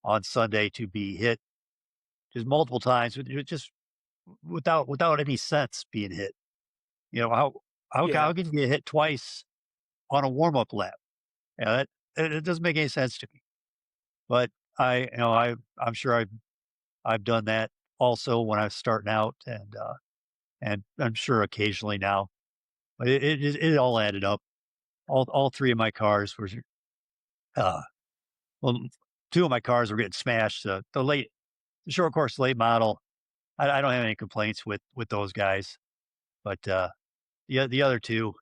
on Sunday to be hit just multiple times, just without any sense being hit. How Yeah. can you get hit twice on a warm up lap? Yeah, it doesn't make any sense to me. But I'm sure I've done that also when I was starting out, and I'm sure occasionally now. But it all added up. All 3 of my cars were uh well, 2 of my cars were getting smashed. The short course late model, I don't have any complaints with those guys, but the other 2,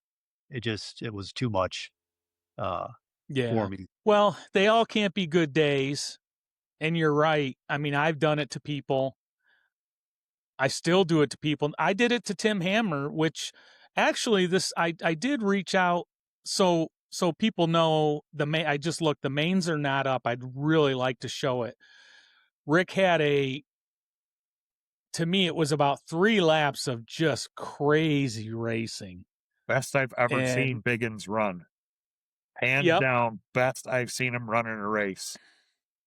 it was too much for Yeah. me. Well, they all can't be good days. And you're right. I mean, I've done it to people. I still do it to people. I did it to Tim Hammer, which actually I did reach out so people know I just looked, the mains are not up. I'd really like to show it. Rick had to me, it was about 3 laps of just crazy racing. Best I've ever And seen Biggins run. Hands yep, down, best I've seen him run in a race.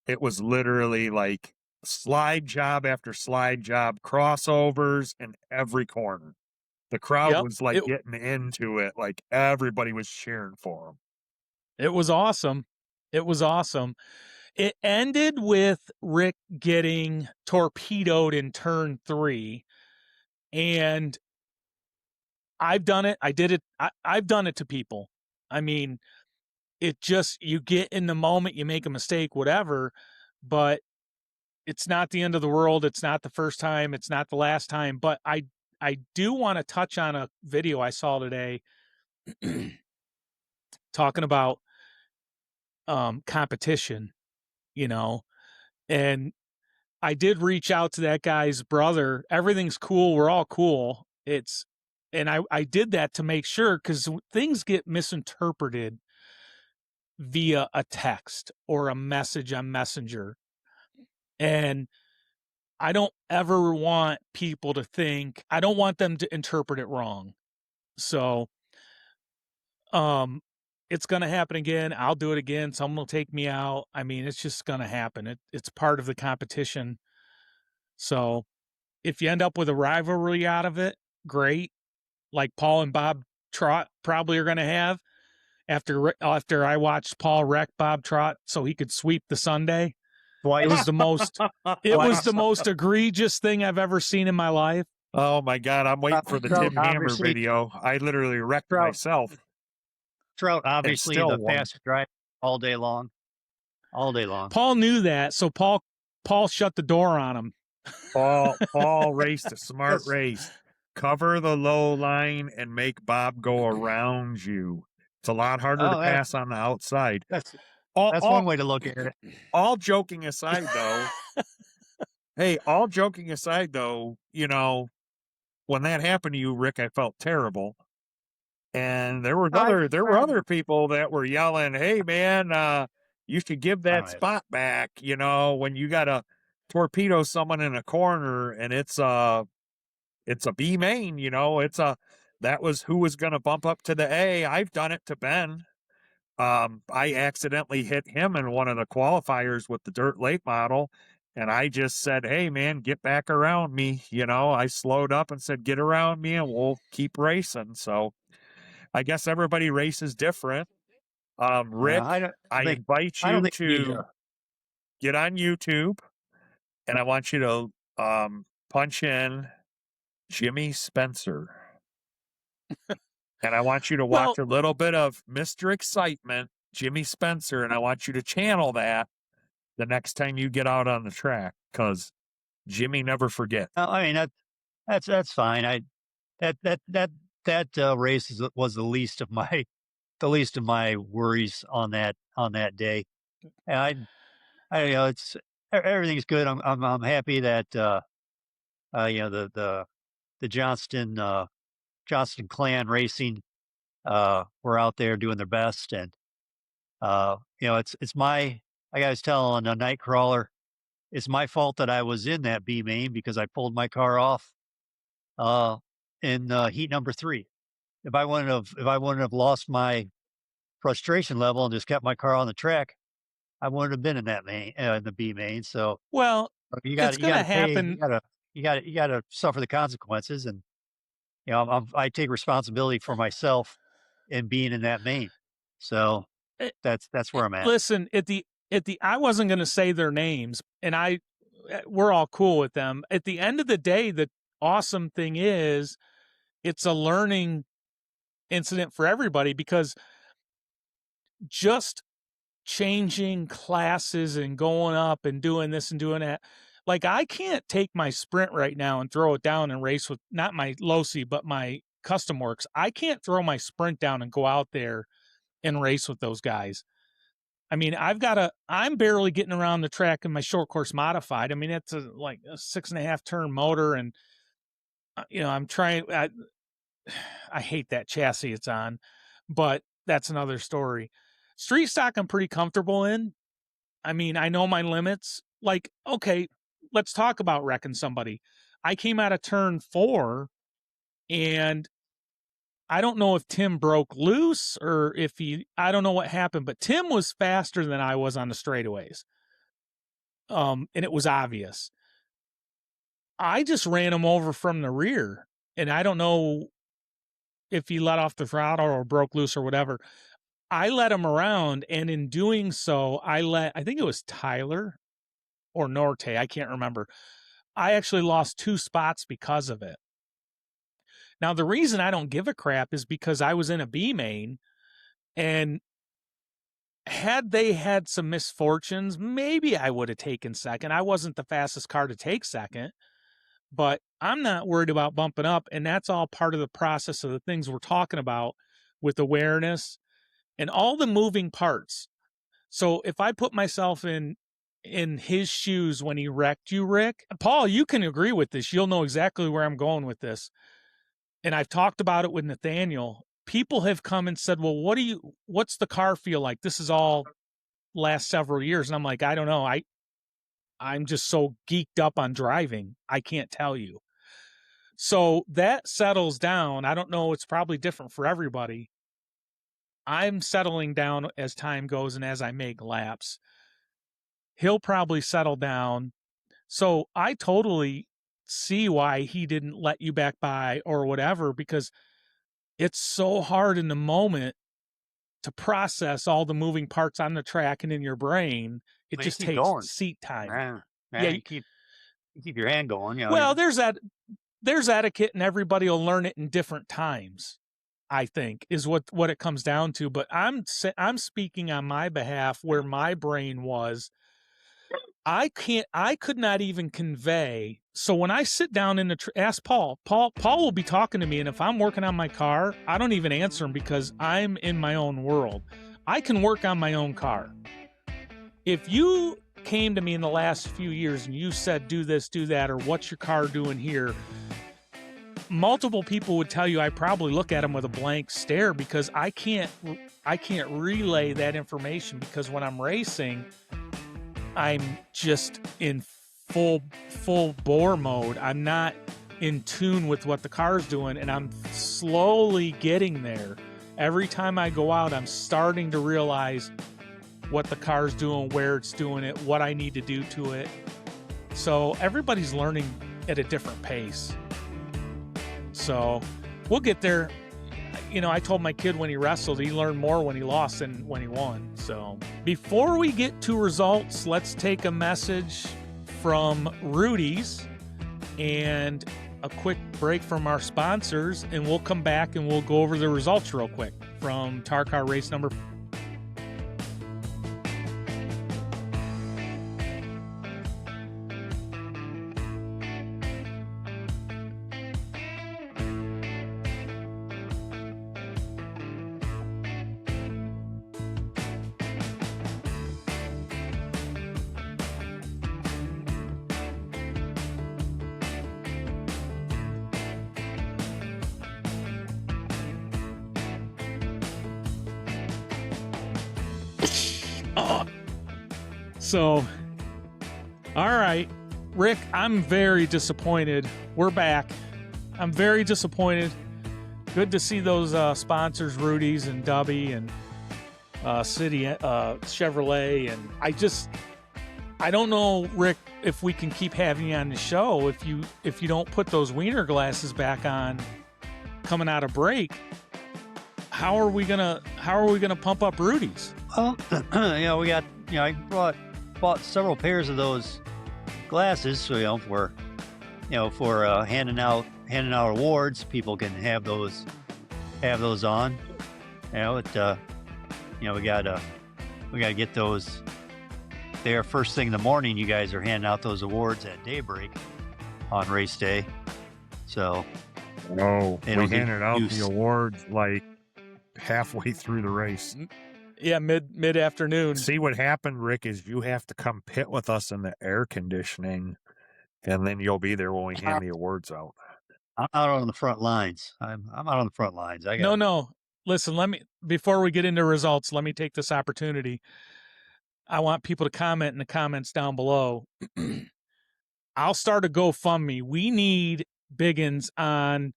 It was literally like slide job after slide job, crossovers in every corner. The crowd yep. was like getting into it, like everybody was cheering for him. It was awesome. It was awesome. It ended with Rick getting torpedoed in turn 3. And I've done it. I did it. I've done it to people. I mean, it just, you get in the moment, you make a mistake, whatever, but it's not the end of the world. It's not the first time. It's not the last time. But I do want to touch on a video I saw today talking about competition, and I did reach out to that guy's brother. Everything's cool. We're all cool. And I did that to make sure, because things get misinterpreted via a text or a message on Messenger. And I don't ever want people to think, I don't want them to interpret it wrong. So, it's going to happen again. I'll do it again. Someone will take me out. I mean, it's just going to happen. It's part of the competition. So if you end up with a rivalry out of it, great. Like Paul and Bob Trott probably are going to have after I watched Paul wreck Bob Trott so he could sweep the Sunday. It was the most egregious thing I've ever seen in my life. Oh my God, I'm waiting for the Tim Hammer video. I literally wrecked myself. Trout, obviously the fastest driver all day long. Paul knew that, so Paul shut the door on him. Paul raced a smart race. Cover the low line and make Bob go around you. It's a lot harder to pass on the outside. That's one way to look at it. All joking aside, though, all joking aside, though, you know, when that happened to you, Rick, I felt terrible. And there were other people that were yelling, "Hey, man, you should give that spot back." You know, when you got to torpedo someone in a corner, and it's a B main. You know, that was who was going to bump up to the A. I've done it to Ben. I accidentally hit him in one of the qualifiers with the dirt late model. And I just said, "Hey, man, get back around me." You know, I slowed up and said, "Get around me and we'll keep racing." So I guess everybody races different. Rick, I invite you to get on YouTube, and I want you to punch in Jimmy Spencer. And I want you to watch a little bit of Mr. Excitement, Jimmy Spencer, and I want you to channel that the next time you get out on the track, because Jimmy never forgets. I mean, that's fine. That race was the least of my worries on that day. And I it's everything's good. I'm happy that the Johnston clan racing were out there doing their best, and it's my, like I was telling a Nightcrawler, it's my fault that I was in that B main because I pulled my car off in heat number 3. If I wouldn't have lost my frustration level and just kept my car on the track, I wouldn't have been in that main, in the B main. So you got to happen. You got to suffer the consequences, and I take responsibility for myself in being in that main. So that's where I'm at. Listen, I wasn't going to say their names, and we're all cool with them. At the end of the day, the awesome thing is it's a learning incident for everybody, because just changing classes and going up and doing this and doing that, like, I can't take my sprint right now and throw it down and race with, not my Losi, but my Custom Works. I can't throw my sprint down and go out there and race with those guys. I mean, I'm barely getting around the track in my short course modified. I mean, it's like a 6.5 turn motor, and I'm trying. I hate that chassis it's on, but that's another story. Street stock, I'm pretty comfortable in. I mean, I know my limits. Like, okay, let's talk about wrecking somebody. I came out of turn 4, and I don't know if Tim broke loose or if I don't know what happened, but Tim was faster than I was on the straightaways. And it was obvious. I just ran him over from the rear, and I don't know if he let off the throttle or broke loose or whatever. I let him around, and in doing so, I think it was Tyler or Norte, I can't remember. I actually lost 2 spots because of it. Now, the reason I don't give a crap is because I was in a B main, and had they had some misfortunes, maybe I would have taken second. I wasn't the fastest car to take second, but I'm not worried about bumping up, and that's all part of the process of the things we're talking about with awareness and all the moving parts. So if I put myself in his shoes when he wrecked you, Rick, Paul, you can agree with this. You'll know exactly where I'm going with this. And I've talked about it with Nathaniel. People have come and said, well, what's the car feel like? This is all last several years. And I'm like, I don't know. I'm just so geeked up on driving. I can't tell you. So that settles down. I don't know. It's probably different for everybody. I'm settling down as time goes and as I make laps. He'll probably settle down. So I totally see why he didn't let you back by or whatever, because it's so hard in the moment to process all the moving parts on the track and in your brain. It just takes seat time. You keep your hand going. Well, there's etiquette, and everybody will learn it in different times, I think, is what it comes down to. But I'm speaking on my behalf, where my brain was. I could not even convey. So when I sit down in ask Paul will be talking to me. And if I'm working on my car, I don't even answer him because I'm in my own world. I can work on my own car. if you came to me in the last few years and you said, do this, do that, or what's your car doing here? Multiple people would tell you I probably look at them with a blank stare because I can't relay that information, because when I'm racing, I'm just in full bore mode. I'm not in tune with what the car's doing, and I'm slowly getting there. Every time I go out, I'm starting to realize what the car's doing, where it's doing it, what I need to do to it. So everybody's learning at a different pace. So we'll get there. You know, I told my kid when he wrestled, he learned more when he lost than when he won. So before we get to results, let's take a message from Rudy's and a quick break from our sponsors, and we'll come back and we'll go over the results real quick from Tarcar race number. So, all right, Rick, I'm very disappointed. We're back. I'm very disappointed. Good to see those sponsors, Rudy's and Dubby and City Chevrolet. And I don't know, Rick, if we can keep having you on the show if you don't put those wiener glasses back on coming out of break. How are we gonna pump up Rudy's? Well, we got, I bought several pairs of those glasses, so for handing out awards, people can have those on. We got to get those there first thing in the morning. You guys are handing out those awards at daybreak on race day, so no, we handed out the awards like halfway through the race. Yeah, mid afternoon. See, what happened, Rick, is you have to come pit with us in the air conditioning, and then you'll be there when we hand the awards out. I'm out on the front lines. I'm out on the front lines. No. Listen, before we get into results, let me take this opportunity. I want people to comment in the comments down below. I'll start a GoFundMe. We need biggins on,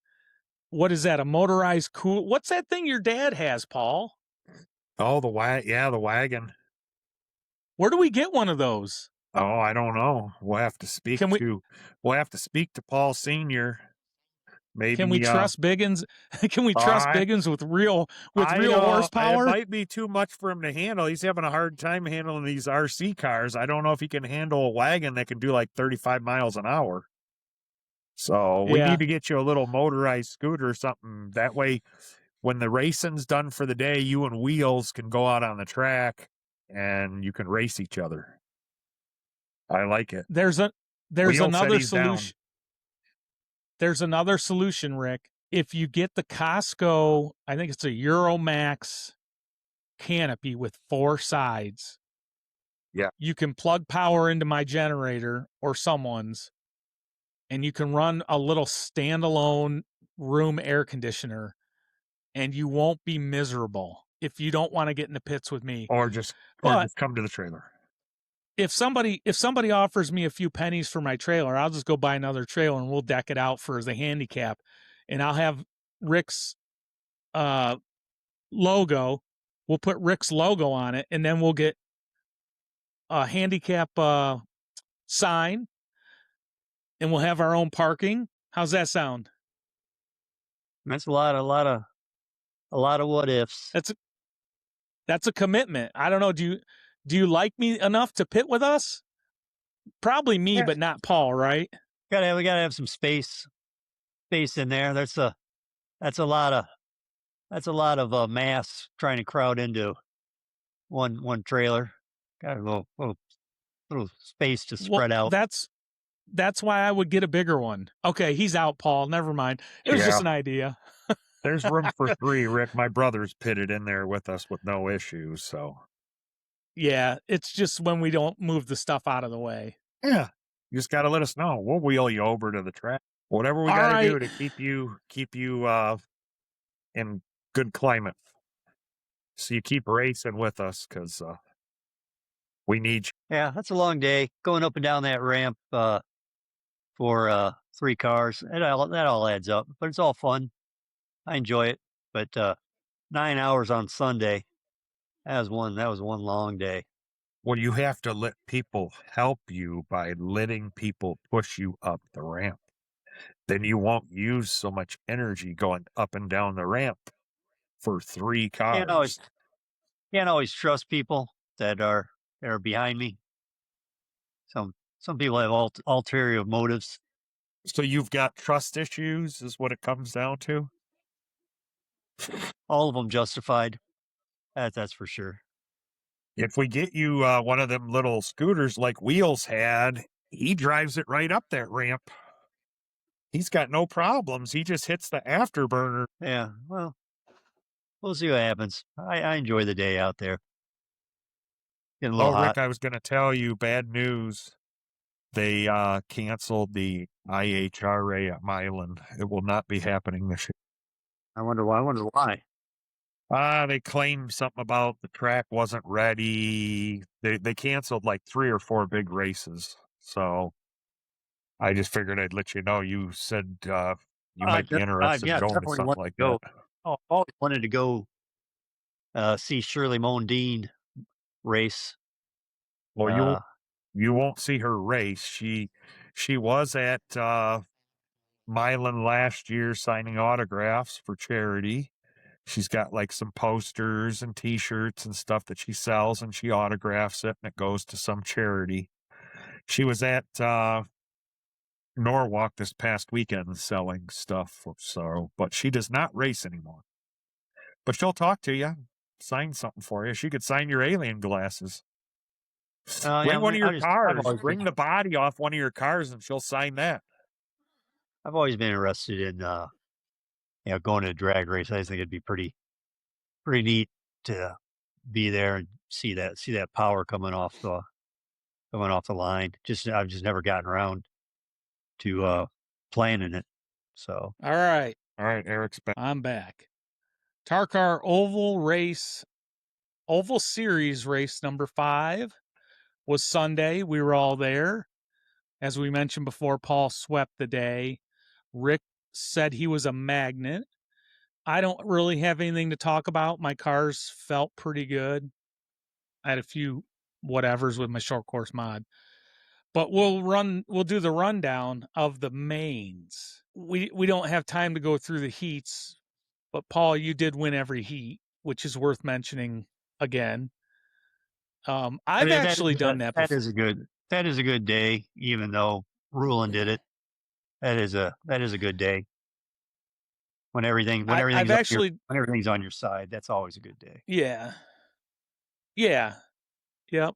what is that, a motorized cool? What's that thing your dad has, Paul? Oh, the wagon. Where do we get one of those? Oh, I don't know. We'll have to speak to Paul Senior. Maybe can we trust Biggins? Can we trust Biggins with real horsepower? It might be too much for him to handle. He's having a hard time handling these RC cars. I don't know if he can handle a wagon that can do like 35 miles an hour. So we need to get you a little motorized scooter or something. That way, when the racing's done for the day, you and Wheels can go out on the track and you can race each other. I like it. There's another solution. There's another solution, Rick. If you get the Costco, I think it's a Euromax canopy with 4 sides. Yeah. You can plug power into my generator or someone's, and you can run a little standalone room air conditioner, and you won't be miserable if you don't want to get in the pits with me. Or just come to the trailer. If somebody offers me a few pennies for my trailer, I'll just go buy another trailer and we'll deck it out for the handicap, and I'll have Rick's logo. We'll put Rick's logo on it, and then we'll get a handicap sign, and we'll have our own parking. How's that sound? That's a lot of what ifs. That's a commitment. I don't know. Do you like me enough to pit with us? Probably me, yeah, but not Paul, right? We gotta have some space in there. That's a lot of mass trying to crowd into one trailer. Got a little space to spread out. That's why I would get a bigger one. Okay, he's out, Paul. Never mind. It was just an idea. There's room for 3, Rick. My brother's pitted in there with us with no issues, so. Yeah, it's just when we don't move the stuff out of the way. Yeah. You just got to let us know. We'll wheel you over to the track. Whatever we All got to do right. to keep you in good climate. So you keep racing with us because we need you. Yeah, that's a long day going up and down that ramp for 3 cars. That all adds up, but it's all fun. I enjoy it. But 9 hours on Sunday, that was one long day. Well, you have to let people help you by letting people push you up the ramp. Then you won't use so much energy going up and down the ramp for 3 Can't always cars. can't always trust people that are behind me. Some people have ulterior motives. So you've got trust issues, is what it comes down to. All of them justified. That's for sure. If we get you one of them little scooters like Wheels had, he drives it right up that ramp. He's got no problems. He just hits the afterburner. Yeah, well, we'll see what happens. I enjoy the day out there. Getting a little Oh, hot. Rick, I was going to tell you bad news. They canceled the IHRA at Milan. It will not be happening this year. I wonder why. They claimed something about the track wasn't ready. They canceled like 3 or 4 big races. So I just figured I'd let you know. You said you might be interested in Yeah, going to definitely something want like to go. that. Oh, I've always wanted to go see Shirley Mondine race. Well, Uh, you won't see her race. She was at Milan last year signing autographs for charity. She's got like some posters and T-shirts and stuff that she sells, and she autographs it, and it goes to some charity. She was at Norwalk this past weekend selling stuff. So, but she does not race anymore. But she'll talk to you, sign something for you. She could sign your alien glasses. yeah, Bring one of your I've cars. always Bring the body off one of your cars, and she'll sign that. I've always been interested in going to a drag race. I just think it'd be pretty neat to be there and see that power coming off the line. I've just never gotten around to planning it. So All right. All right, Eric's back. I'm back. Tarcar Oval Series race number 5 was Sunday. We were all there. As we mentioned before, Paul swept the day. Rick said he was a magnet. I don't really have anything to talk about. My cars felt pretty good. I had a few whatevers with my short course mod. But we'll do the rundown of the mains. We don't have time to go through the heats, but Paul, you did win every heat, which is worth mentioning again. I've actually done that before. That is a good day, even though Rulin did it. That is a good day. When I've actually when everything's on your side, that's always a good day. Yeah. Yep.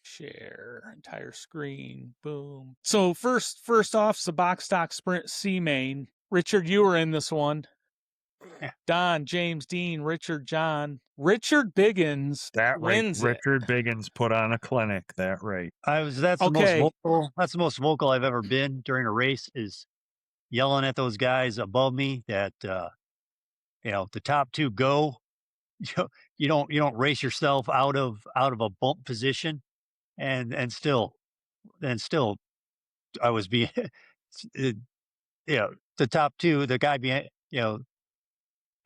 Share entire screen. Boom. So first off, the box stock sprint C main. Richard, you were in this one. Yeah. Don, James, Dean, Richard, John. Richard Biggins wins it. Richard Biggins put on a clinic. That right. That's the most vocal I've ever been during a race, is yelling at those guys above me that the top 2 go. You don't race yourself out of a bump position, and still I was being the top 2, the guy behind,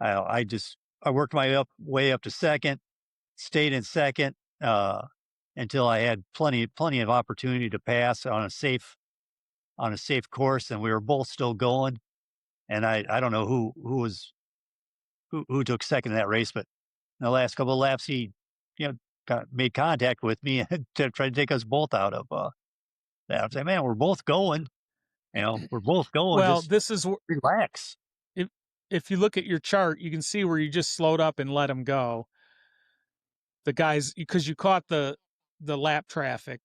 I worked my way up to second, stayed in second until I had plenty of opportunity to pass on a safe course, and we were both still going. And I don't know who took second in that race, but in the last couple of laps, he made contact with me and tried to take us both out of that. I'm saying, man, we're both going. We're both going. Well, just this is relax. If you look at your chart, you can see where you just slowed up and let him go. The guys, because you caught the lap traffic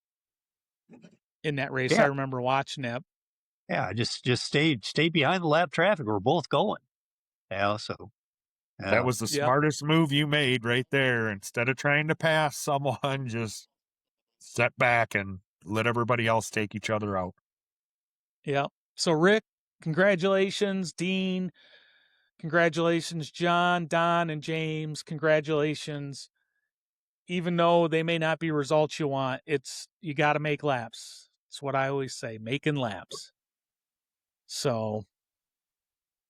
in that race. Yeah. I remember watching it. Yeah, just stayed behind the lap traffic. We're both going. So That was the Yep. smartest move you made right there. Instead of trying to pass someone, just step back and let everybody else take each other out. Yep. So Rick, congratulations, Dean. Congratulations, John, Don, and James. Congratulations. Even though they may not be results you want, you got to make laps. It's what I always say, making laps. So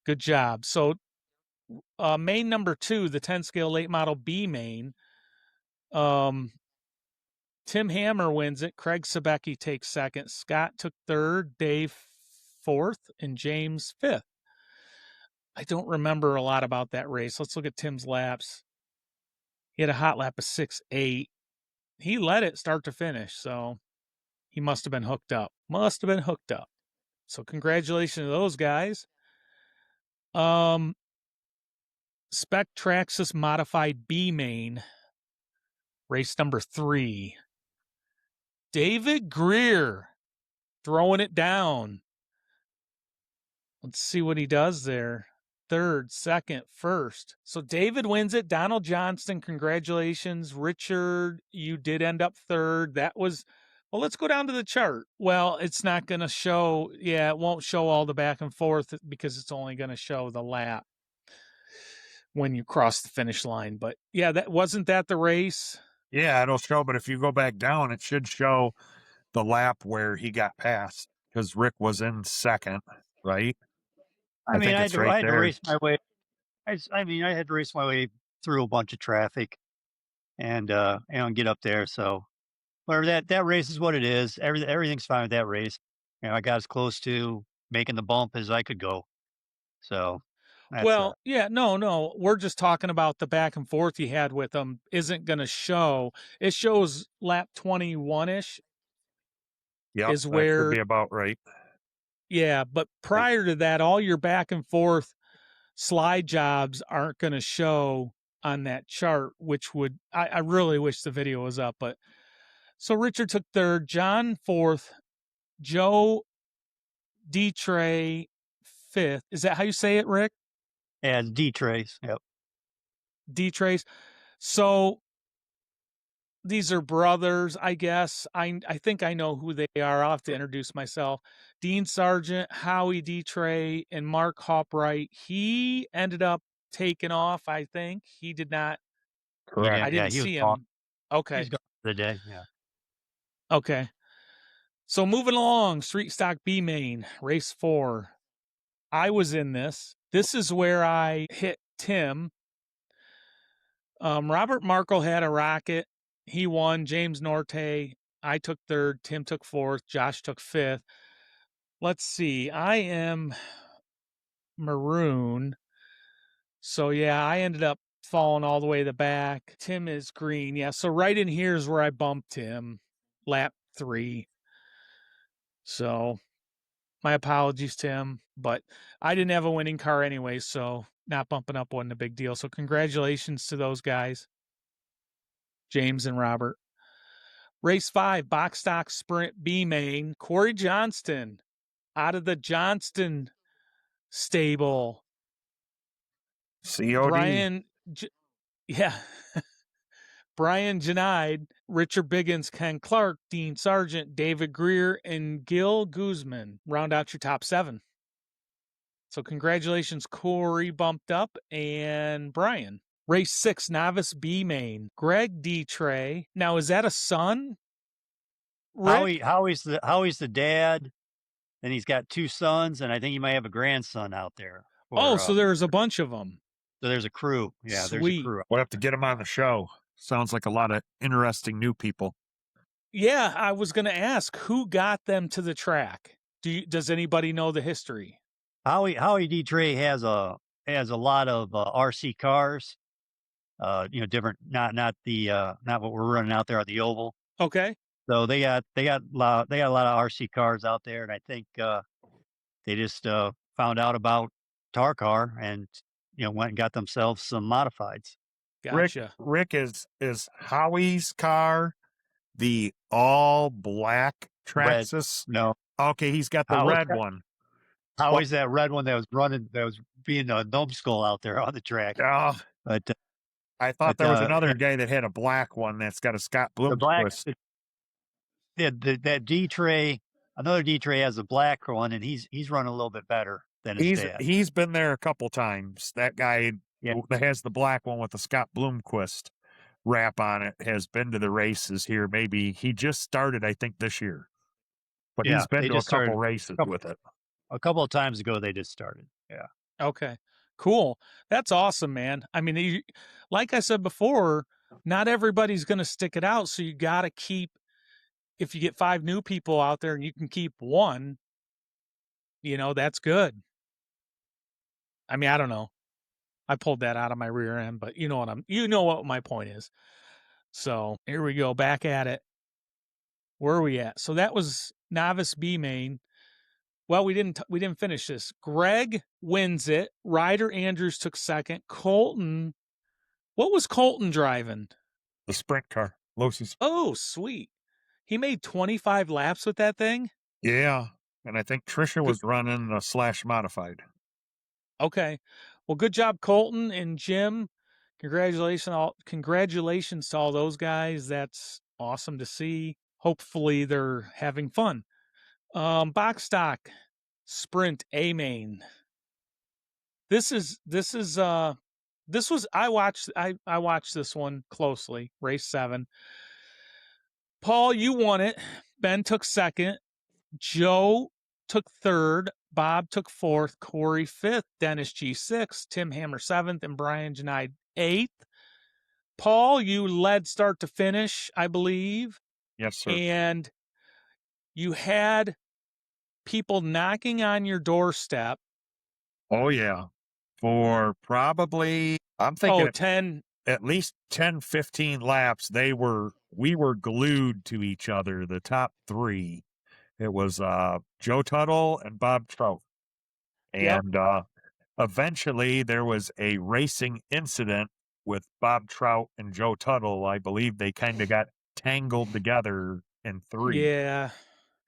good job. So main number 2, the 10 scale late model B main. Tim Hammer wins it. Craig Sabecki takes second. Scott took third. Dave fourth, and James fifth. I don't remember a lot about that race. Let's look at Tim's laps. He had a hot lap of 6.8. He led it start to finish, so he must have been hooked up. So congratulations to those guys. Spec Traxxas Modified B main, race number 3. David Greer throwing it down. Let's see what he does there. Third, second, first. So David wins it. Donald Johnston, congratulations. Richard, you did end up third. Well, let's go down to the chart. Well, it's not going to show. Yeah, it won't show all the back and forth because it's only going to show the lap when you cross the finish line. But yeah, wasn't that the race? Yeah, it'll show, but if you go back down, it should show the lap where he got passed because Rick was in second, right? I mean, think I it's had to, right I had to there. race my way. I mean, I had to race my way through a bunch of traffic and get up there. So whatever, that race is what it is. Everything's fine with that race. I got as close to making the bump as I could go. So that's Well, yeah, no. We're just talking about the back and forth you had with them isn't going to show. It shows lap 21-ish. Yep, Is that where should be about right. Yeah, but prior to that, all your back and forth slide jobs aren't going to show on that chart, which I really wish the video was up. But so Richard took third, John fourth, Joe D-Tray fifth. Is that how you say it, Rick? yeah, D-Trace. Yep. D-Trays. So these are brothers, I guess. I think I know who they are. I'll have to introduce myself. Dean Sargent, Howie D-Tray, and Mark Hopwright. He ended up taking off, I think. He did not. Correct. I didn't he was see gone. him. Okay. He's gone for the day. Yeah. Okay. So moving along, Street Stock B main, race 4. I was in this. This is where I hit Tim. Robert Markle had a rocket. He won. James Norte. I took third. Tim took fourth. Josh took fifth. Let's see. I am maroon. So yeah, I ended up falling all the way to the back. Tim is green. Yeah. So right in here is where I bumped him. Lap 3. So my apologies, Tim, but I didn't have a winning car anyway, so not bumping up wasn't a big deal. So congratulations to those guys, James and Robert. Race 5, box stock sprint B main, Corey Johnston out of the Johnston stable. COD. Brian Janide, Richard Biggins, Ken Clark, Dean Sargent, David Greer, and Gil Guzman round out your top 7. So congratulations, Corey bumped up and Brian. Race 6, novice B main, Greg D-Tray. Now, is that a son? Rick? Howie's the dad, and he's got 2 sons, and I think he might have a grandson out there. So there's a bunch of them. So there's a crew. Yeah, Sweet. there's a crew. We'll have to get him on the show. Sounds like a lot of interesting new people. Yeah, I was going to ask who got them to the track. Does anybody know the history? Howie D-Tray has a lot of RC cars. Different, not what we're running out there at the oval. Okay. So they got a lot of RC cars out there, and I think they just found out about Tarcar and went and got themselves some modifieds. Gotcha. Rick is Howie's car the all black Traxxas? No. Okay, he's got the red one. Always that red one that was running, that was being a numbskull out there on the track. Oh, But I thought there was another yeah, guy that had a black one that's got a Scott the black, Bloomquist. that D tray, another D tray has a black one, and he's running a little bit better than his dad. He's been there a couple times. That guy Yeah. that has the black one with the Scott Bloomquist wrap on it has been to the races here. Maybe he just started, I think, this year, but Yeah, he's been they to a just couple started races with it. a couple of times ago. They just started. Yeah. Okay, cool. That's awesome, man. I mean, like I said before, not everybody's going to stick it out. So you got to keep, if you get 5 new people out there and you can keep one, that's good. I mean, I don't know. I pulled that out of my rear end, but you know what my point is. So here we go, back at it. Where are we at? So that was novice B main. Well, we didn't finish this. Greg wins it. Ryder Andrews took second. Colton, what was Colton driving? The sprint car, Losey's. Oh, sweet. He made 25 laps with that thing. Yeah, and I think Trisha was running a slash modified. Okay. Well, good job, Colton and Jim. Congratulations to all those guys. That's awesome to see. Hopefully they're having fun. Box stock sprint A main. I watched this one closely. Race 7. Paul, you won it. Ben took second. Joe took third. Bob took fourth. Corey fifth. Dennis G sixth. Tim Hammer seventh, and Brian Janide eighth. Paul, you led start to finish, I believe. Yes, sir. And you had people knocking on your doorstep. Oh, yeah. For probably, I'm thinking 10. At least 10, 15 laps. We were glued to each other, the top 3. It was Joe Tuttle and Bob Trout. And eventually there was a racing incident with Bob Trout and Joe Tuttle. I believe they kind of got tangled together in 3. Yeah.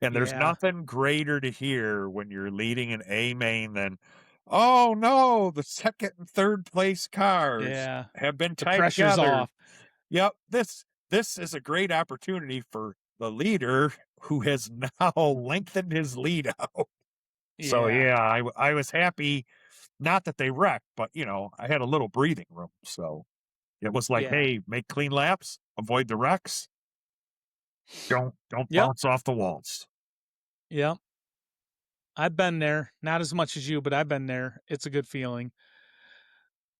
And there's nothing greater to hear when you're leading an A main than, oh no, the second and third place cars have been tied pressure's together. Off. Yep, this is a great opportunity for the leader who has now lengthened his lead out. Yeah. So yeah, I was happy, not that they wrecked, but I had a little breathing room. So it was like, hey, make clean laps, avoid the wrecks. Don't bounce off the walls. Yep. I've been there. Not as much as you, but I've been there. It's a good feeling.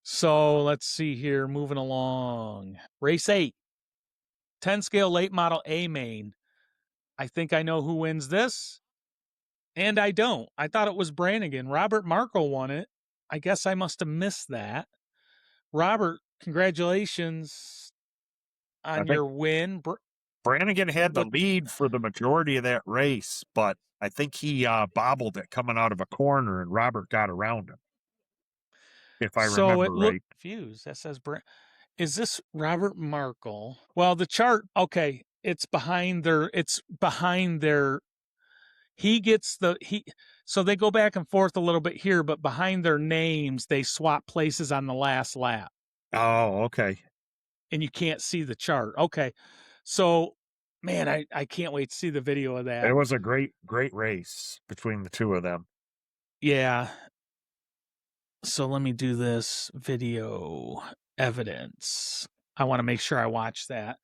So let's see here. Moving along. Race 8. 10 scale late model A main. I think I know who wins this. And I don't. I thought it was Brannigan. Robert Marco won it. I guess I must have missed that. Robert, congratulations on your win. Brannigan had the lead for the majority of that race, but I think he bobbled it coming out of a corner, and Robert got around him. If I remember right. Confused. That says is this Robert Markle? Well, the chart, okay, it's behind their so they go back and forth a little bit here, but behind their names, they swap places on the last lap. Oh, okay. And you can't see the chart. Okay. So, man, I can't wait to see the video of that. It was a great race between the two of them. Yeah. So let me do this video evidence. I want to make sure I watch that.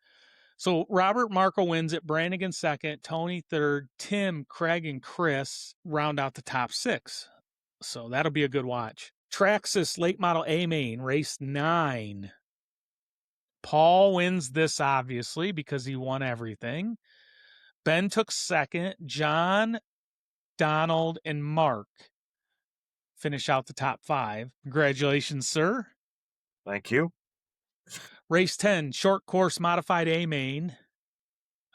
So Robert Marco wins it, Brannigan second, Tony third, Tim, Craig, and Chris round out the top 6. So that'll be a good watch. Traxxas late model A main, race 9. Paul wins this, obviously, because he won everything. Ben took second. John, Donald, and Mark finish out the top 5. Congratulations, sir. Thank you. Race 10, short course modified A main.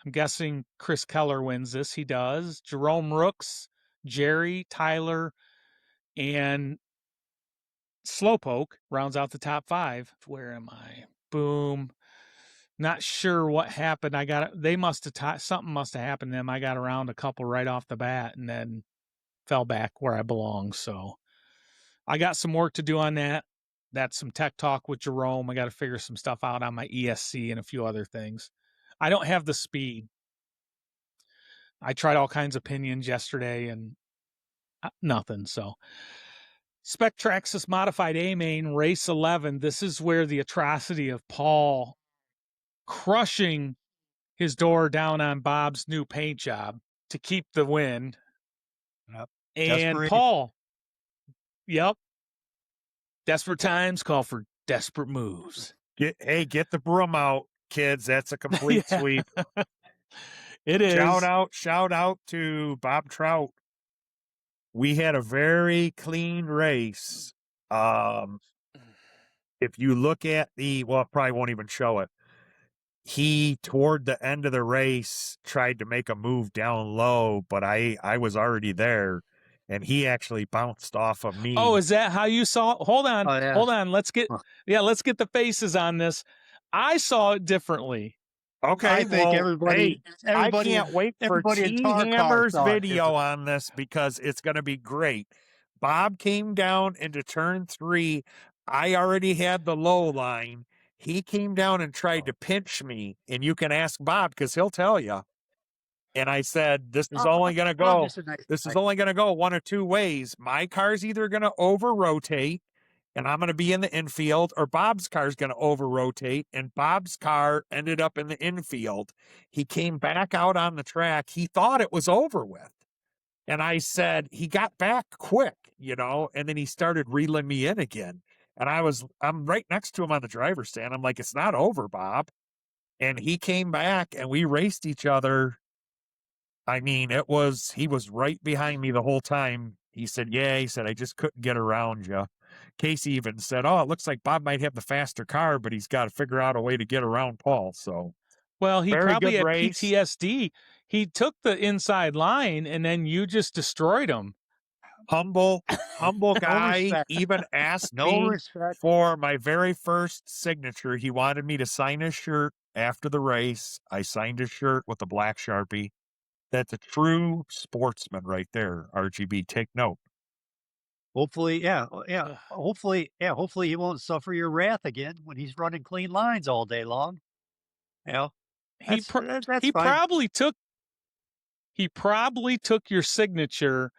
I'm guessing Chris Keller wins this. He does. Jerome Rooks, Jerry, Tyler, and Slowpoke rounds out the top 5. Where am I? Boom. Not sure what happened. Something must have happened to them. I got around a couple right off the bat, and then fell back where I belong. So I got some work to do on that. That's some tech talk with Jerome. I got to figure some stuff out on my ESC and a few other things. I don't have the speed. I tried all kinds of pinions yesterday and nothing. So Spec Traxxas Modified A Main Race 11. This is where the atrocity of Paul crushing his door down on Bob's new paint job to keep the win. Yep. And Desperate. Paul, yep. Desperate times call for desperate moves. Get the broom out, kids. That's a complete Yeah. sweep. It is. Shout out to Bob Trout. We had a very clean race. If you look at I probably won't even show it. He, toward the end of the race, tried to make a move down low, but I was already there, and he actually bounced off of me. Oh, is that how you saw it? Hold on. Oh, yeah. Hold on. Let's get the faces on this. I saw it differently. Okay, I think everybody I can't wait for in T Tarcar Hammer's saw it video on this because it's going to be great. Bob came down into turn 3. I already had the low line. He came down and tried to pinch me, and you can ask Bob because he'll tell you. And I said, this is only going to go. This is only going to go one of two ways. My car's either going to over rotate, and I'm going to be in the infield, or Bob's car is going to over rotate, and Bob's car ended up in the infield. He came back out on the track. He thought it was over with. And I said, he got back quick, and then he started reeling me in again. And I'm right next to him on the driver's stand. I'm like, it's not over, Bob. And he came back and we raced each other. I mean, he was right behind me the whole time. He said, I just couldn't get around you. Casey even said, oh, it looks like Bob might have the faster car, but he's got to figure out a way to get around Paul. So, well, he probably had race. PTSD. He took the inside line and then you just destroyed him. Humble guy. Even asked me for my very first signature. He wanted me to sign his shirt after the race. I signed his shirt with a black Sharpie. That's a true sportsman right there, RGB. Take note. Hopefully, hopefully he won't suffer your wrath again when he's running clean lines all day long. That's he probably took your signature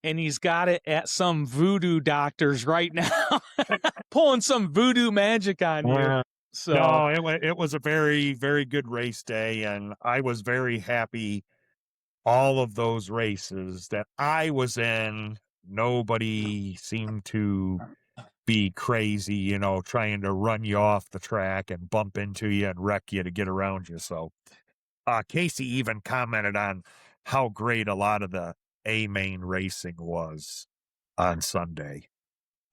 and he's got it at some voodoo doctor's right now, pulling some voodoo magic on you. So no, it was a very, very good race day, and I was very happy. All of those races that I was in, nobody seemed to be crazy, trying to run you off the track and bump into you and wreck you to get around you. So Casey even commented on how great a lot of the A-main racing was on Sunday.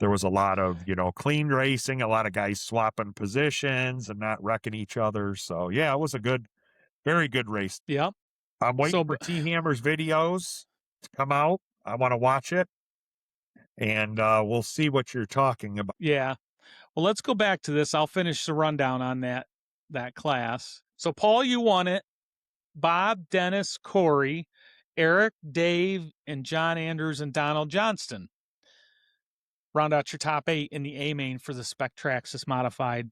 There was a lot of, clean racing, a lot of guys swapping positions and not wrecking each other. So, yeah, it was a very good race. Yep. I'm waiting for T Hammer's videos to come out. I want to watch it, and we'll see what you're talking about. Yeah. Well, let's go back to this. I'll finish the rundown on that class. So, Paul, you won it. Bob, Dennis, Corey, Eric, Dave, and John Andrews and Donald Johnston. Round out your top 8 in the A-main for the Spec Traxxas Modified.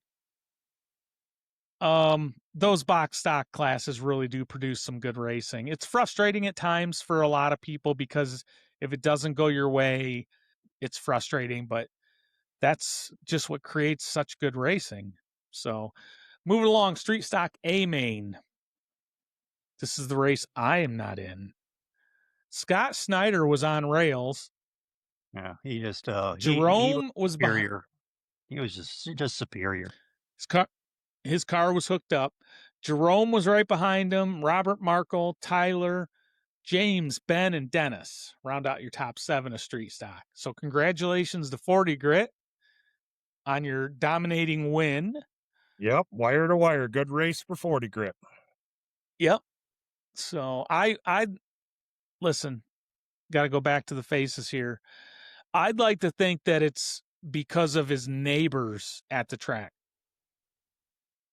Those box stock classes really do produce some good racing. It's frustrating at times for a lot of people because if it doesn't go your way, it's frustrating, but that's just what creates such good racing. So moving along, street stock A-main. This is the race I am not in. Scott Snyder was on rails. Yeah, he just Jerome was superior. He was just superior. His car was hooked up. Jerome was right behind him. Robert, Markle, Tyler, James, Ben, and Dennis round out your top 7 of street stock. So congratulations to 40 Grit on your dominating win. Yep, wire to wire. Good race for 40 Grit. Yep. So I listen, got to go back to the faces here. I'd like to think that it's because of his neighbors at the track.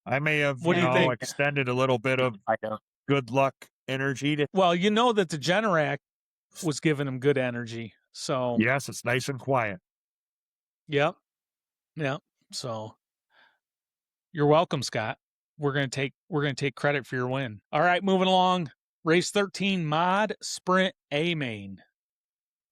I may have, extended a little bit of good luck energy to. Well, that the Generac was giving them good energy. So yes, it's nice and quiet. Yep. So you're welcome, Scott. We're gonna take credit for your win. All right, moving along. Race 13 Mod Sprint A Main.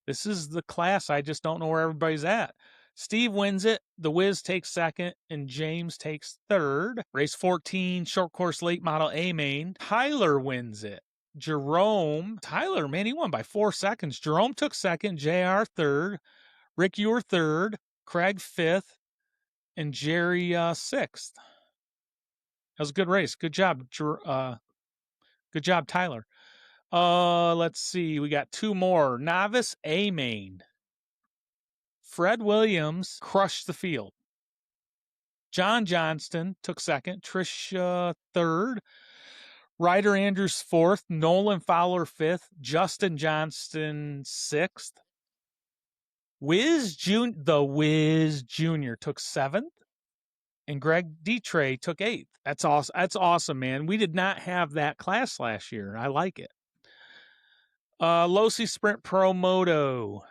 This is the class I just don't know where everybody's at. Steve wins it. The Wiz takes second, and James takes third. Race 14 Short Course Late Model A Main. Tyler wins it. Tyler, man, he won by 4 seconds. Jerome took second. JR third. Rick, you were third. Craig fifth. And Jerry sixth. That was a good race. Good job. Good job, Tyler. Let's see. We got 2 more. Novice A Main. Fred Williams crushed the field. John Johnston took second. Trish third. Ryder Andrews fourth. Nolan Fowler fifth. Justin Johnston sixth. The Wiz Jr. took seventh. And Greg Detre took eighth. That's awesome. That's awesome, man. We did not have that class last year. I like it. Losi Sprint Pro Moto.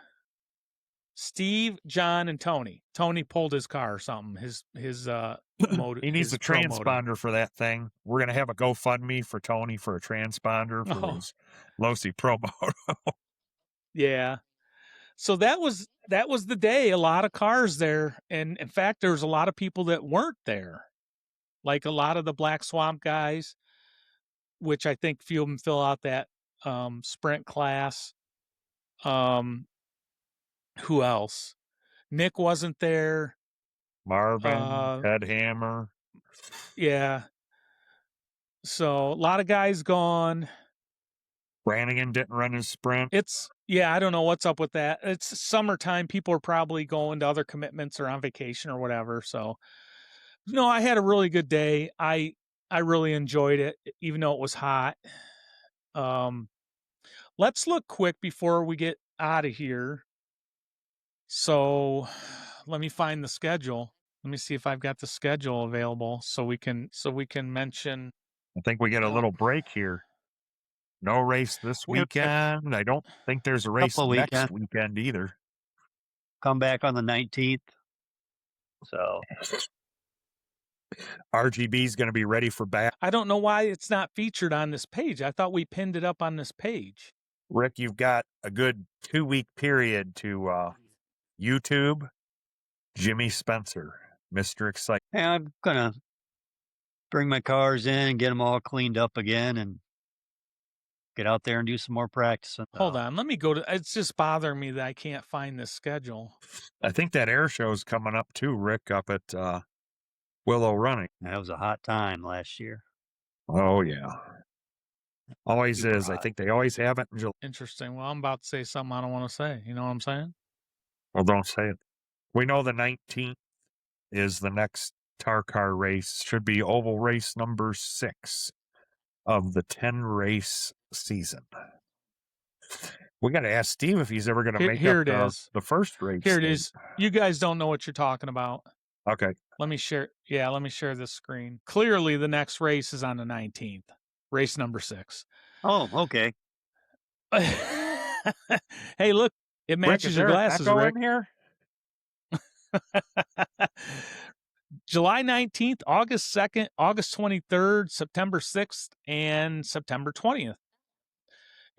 Steve, John, and Tony. Tony pulled his car or something. His motor. He needs a transponder for that thing. We're gonna have a GoFundMe for Tony for a transponder for his Losi Pro Moto. Yeah. So that was the day. A lot of cars there, and in fact, there was a lot of people that weren't there, like a lot of the Black Swamp guys, which I think few of them fill out that sprint class. Who else? Nick wasn't there. Marvin, Ted Hammer. Yeah. So a lot of guys gone. Brannigan didn't run his sprint. I don't know what's up with that. It's summertime. People are probably going to other commitments or on vacation or whatever. So, no, I had a really good day. I really enjoyed it, even though it was hot. Let's look quick before we get out of here. So, let me find the schedule. Let me see if I've got the schedule available so we can mention. I think we get a little break here. No race this weekend. I don't think there's a race next weekend either. Come back on the 19th. So RGB's going to be ready for back. I don't know why it's not featured on this page. I thought we pinned it up on this page. Rick, you've got a good 2-week period to YouTube. Jimmy Spencer, Mr. Excitement. Yeah, I'm going to bring my cars in and get them all cleaned up again and get out there and do some more practicing. Hold on. Let me go to, it's just bothering me that I can't find this schedule. I think that air show's coming up too, Rick, up at Willow Running. That was a hot time last year. Oh, yeah. Always super is. Hot. I think they always have it in July. Interesting. Well, I'm about to say something I don't want to say. You know what I'm saying? Well, don't say it. We know the 19th is the next Tarcar race. Should be oval race number 6 of the 10-race season. We got to ask Steve if he's ever going to make up the first race. Here it is. You guys don't know what you're talking about. Okay. Let me share. Yeah, let me share this screen. Clearly, the next race is on the 19th. Race number 6. Oh, okay. Hey, look, it matches your glasses, Rick. In here? July 19th, August 2nd, August 23rd, September 6th, and September 20th.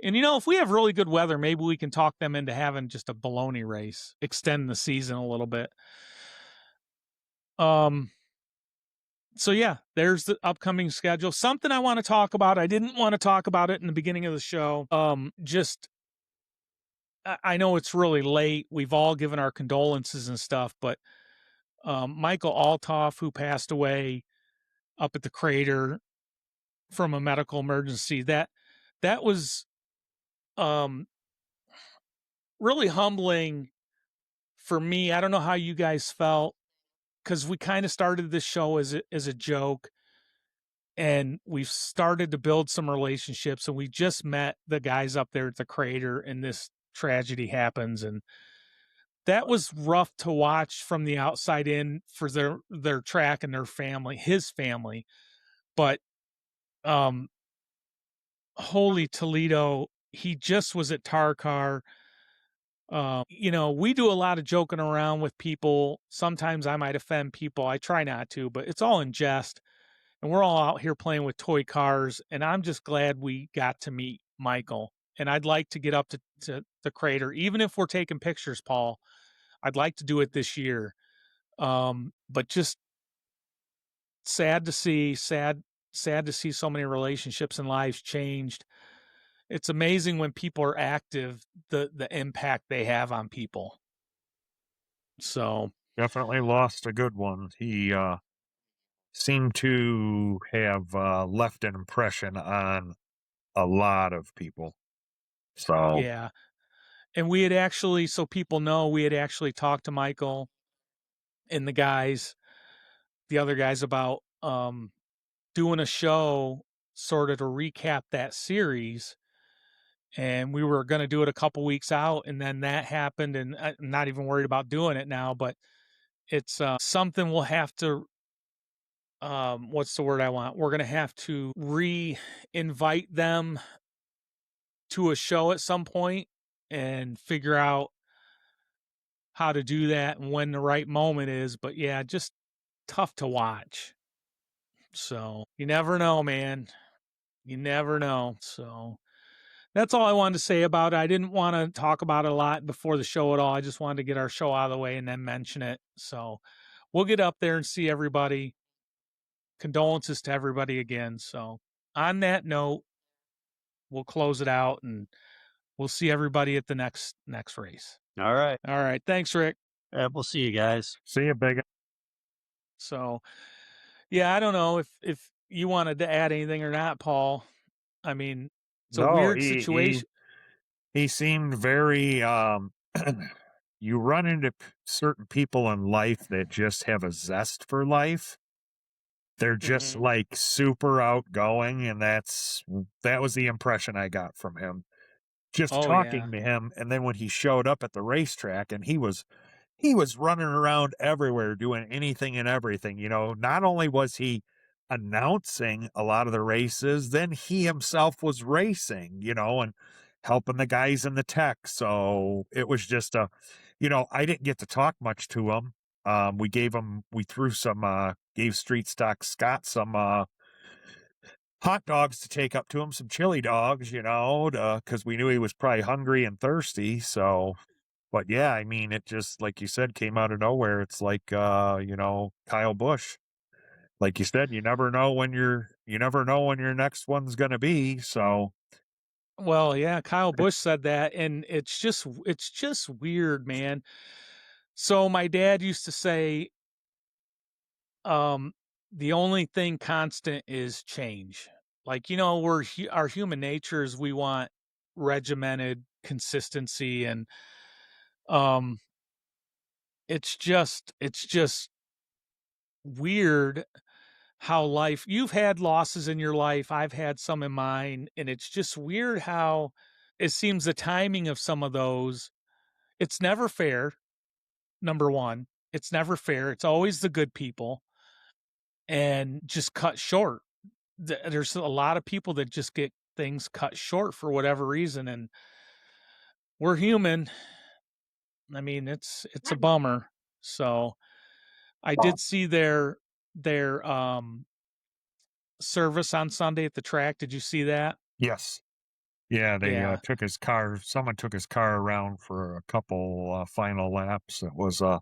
And, if we have really good weather, maybe we can talk them into having just a baloney race, extend the season a little bit. So, yeah, there's the upcoming schedule. Something I want to talk about. I didn't want to talk about it in the beginning of the show. I know it's really late. We've all given our condolences and stuff, but Michael Altoff, who passed away up at the crater from a medical emergency, that was really humbling for me. I don't know how you guys felt, because we kind of started this show as a joke, and we've started to build some relationships, and we just met the guys up there at the crater, and this tragedy happens, and that was rough to watch from the outside in for their track and their family, his family. But holy Toledo, he just was at Tarcar. We do a lot of joking around with people. Sometimes I might offend people. I try not to, but it's all in jest. And we're all out here playing with toy cars. And I'm just glad we got to meet Michael. And I'd like to get up to the crater, even if we're taking pictures, Paul. I'd like to do it this year. But just sad to see so many relationships and lives changed. It's amazing when people are active, the impact they have on people. So Definitely lost a good one. He seemed to have left an impression on a lot of people. So yeah. And we had actually, so people know, we had actually talked to Michael and the other guys about doing a show sort of to recap that series. And we were going to do it a couple weeks out, and then that happened, and I'm not even worried about doing it now, but it's something we'll have to what's the word I want? We're going to have to re-invite them to a show at some point and figure out how to do that and when the right moment is. But yeah, just tough to watch. So you never know, man. You never know. So that's all I wanted to say about it. I didn't want to talk about it a lot before the show at all. I just wanted to get our show out of the way and then mention it. So we'll get up there and see everybody. Condolences to everybody again. So on that note, we'll close it out and we'll see everybody at the next race. All right. All right. Thanks, Rick. We'll see you guys. see you, big. So yeah, I don't know if you wanted to add anything or not, Paul. I mean, it's a weird situation. He seemed very. You run into certain people in life that just have a zest for life. They're just like super outgoing, and that was the impression I got from him. Just talking to him, and then when he showed up at the racetrack, and he was running around everywhere doing anything and everything. Not only was he announcing a lot of the races, then he himself was racing, and helping the guys in the tech. So it was just I didn't get to talk much to him. Gave Street Stock Scott some hot dogs to take up to him, some chili dogs, because we knew he was probably hungry and thirsty. So, but yeah, I mean, it just, like you said, came out of nowhere. It's like, Kyle Busch. Like you said, you never know when your next one's going to be. So, Well, yeah, Kyle Busch said that, and it's just weird, man. So my dad used to say, the only thing constant is change. Like, our human nature is we want regimented consistency, and it's just weird how you've had losses in your life, I've had some in mine, and it's just weird how it seems the timing of some of those, it's never fair. Number one, it's never fair. It's always the good people and just cut short. There's a lot of people that just get things cut short for whatever reason, and we're human. I mean, it's a bummer. So I did see their service on Sunday at the track. Did you see that? yes. Yeah, they Yeah. took his car. Someone took his car around for a couple final laps. It was a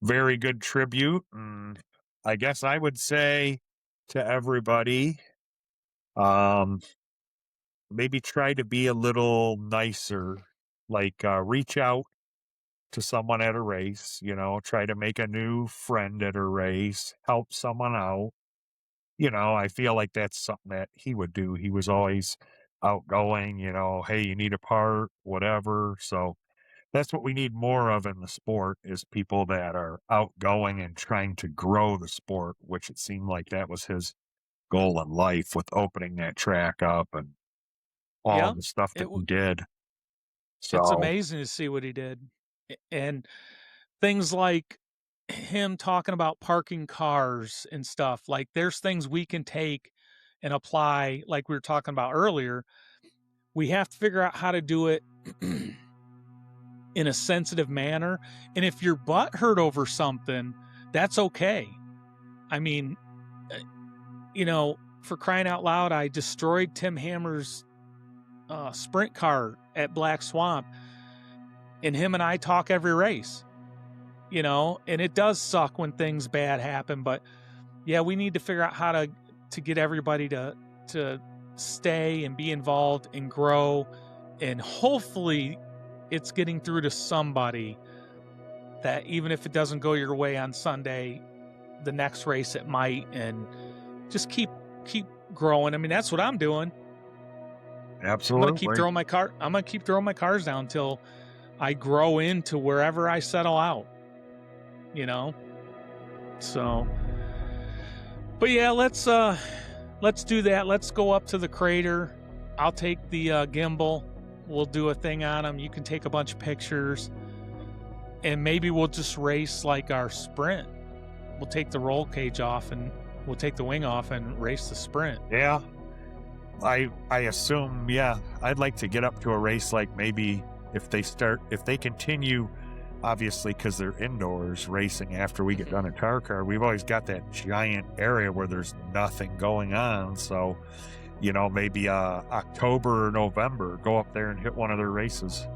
very good tribute. And I guess I would say to everybody, maybe try to be a little nicer. Like, reach out to someone at a race, try to make a new friend at a race, help someone out. I feel like that's something that he would do. He was always outgoing, hey, you need a part, whatever. So that's what we need more of in the sport is people that are outgoing and trying to grow the sport, which it seemed like that was his goal in life with opening that track up and all the stuff that he did. So It's amazing to see what he did. And things like him talking about parking cars and stuff, like there's things we can take and apply, like we were talking about earlier. we have to figure out how to do it in a sensitive manner. And if your butt hurt over something, that's okay. I mean, for crying out loud, I destroyed Tim Hammer's sprint car at Black Swamp, and him and I talk every race, and it does suck when things bad happen, but yeah, we need to figure out how to get everybody to stay and be involved and grow, and hopefully it's getting through to somebody that even if it doesn't go your way on Sunday, the next race it might, and just keep growing. I mean, that's what I'm doing. Absolutely. I'm gonna keep throwing my cars down until I grow into wherever I settle out. So, but yeah, let's do that. Let's go up to the crater. I'll take the gimbal. We'll do a thing on them. You can take a bunch of pictures, and maybe we'll just race like our sprint. We'll take the roll cage off and we'll take the wing off and race the sprint. Yeah. I assume, yeah, I'd like to get up to a race like maybe if they continue, obviously, because they're indoors racing after we get done at Tarcar, we've always got that giant area where there's nothing going on. So, maybe October or November, go up there and hit one of their races.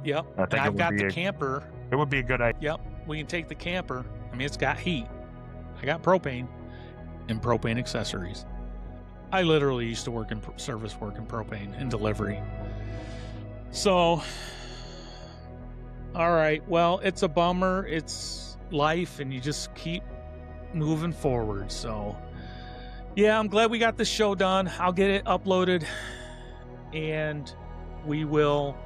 Yep. And I've got the camper. It would be a good idea. Yep. We can take the camper. I mean, it's got heat. I got propane and propane accessories. I literally used to work in service work in propane and delivery. So, all right. Well, it's a bummer. It's life, and you just keep moving forward. So, yeah, I'm glad we got this show done. I'll get it uploaded, and we will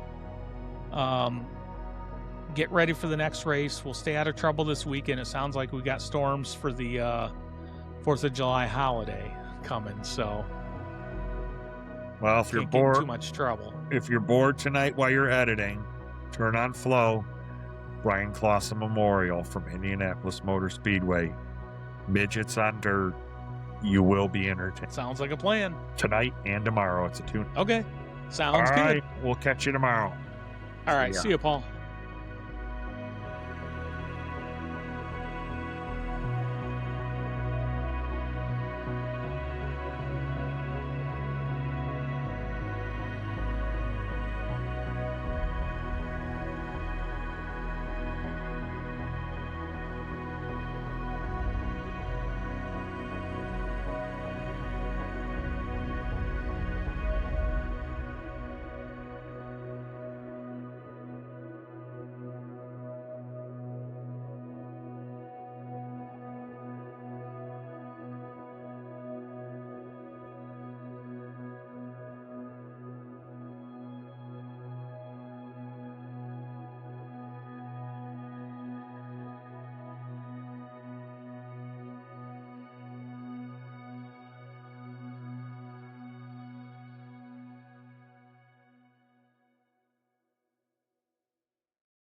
get ready for the next race. We'll stay out of trouble this weekend. It sounds like we got storms for the 4th of July holiday coming. So, well, if you're can't get in bored, too much trouble. If you're bored tonight while you're editing, turn on Flow, Brian Clausen Memorial from Indianapolis Motor Speedway. Midgets on dirt. You will be entertained. Sounds like a plan. Tonight and tomorrow. It's a tune. Okay. Sounds All good. right. We'll catch you tomorrow. All right. See you, Paul.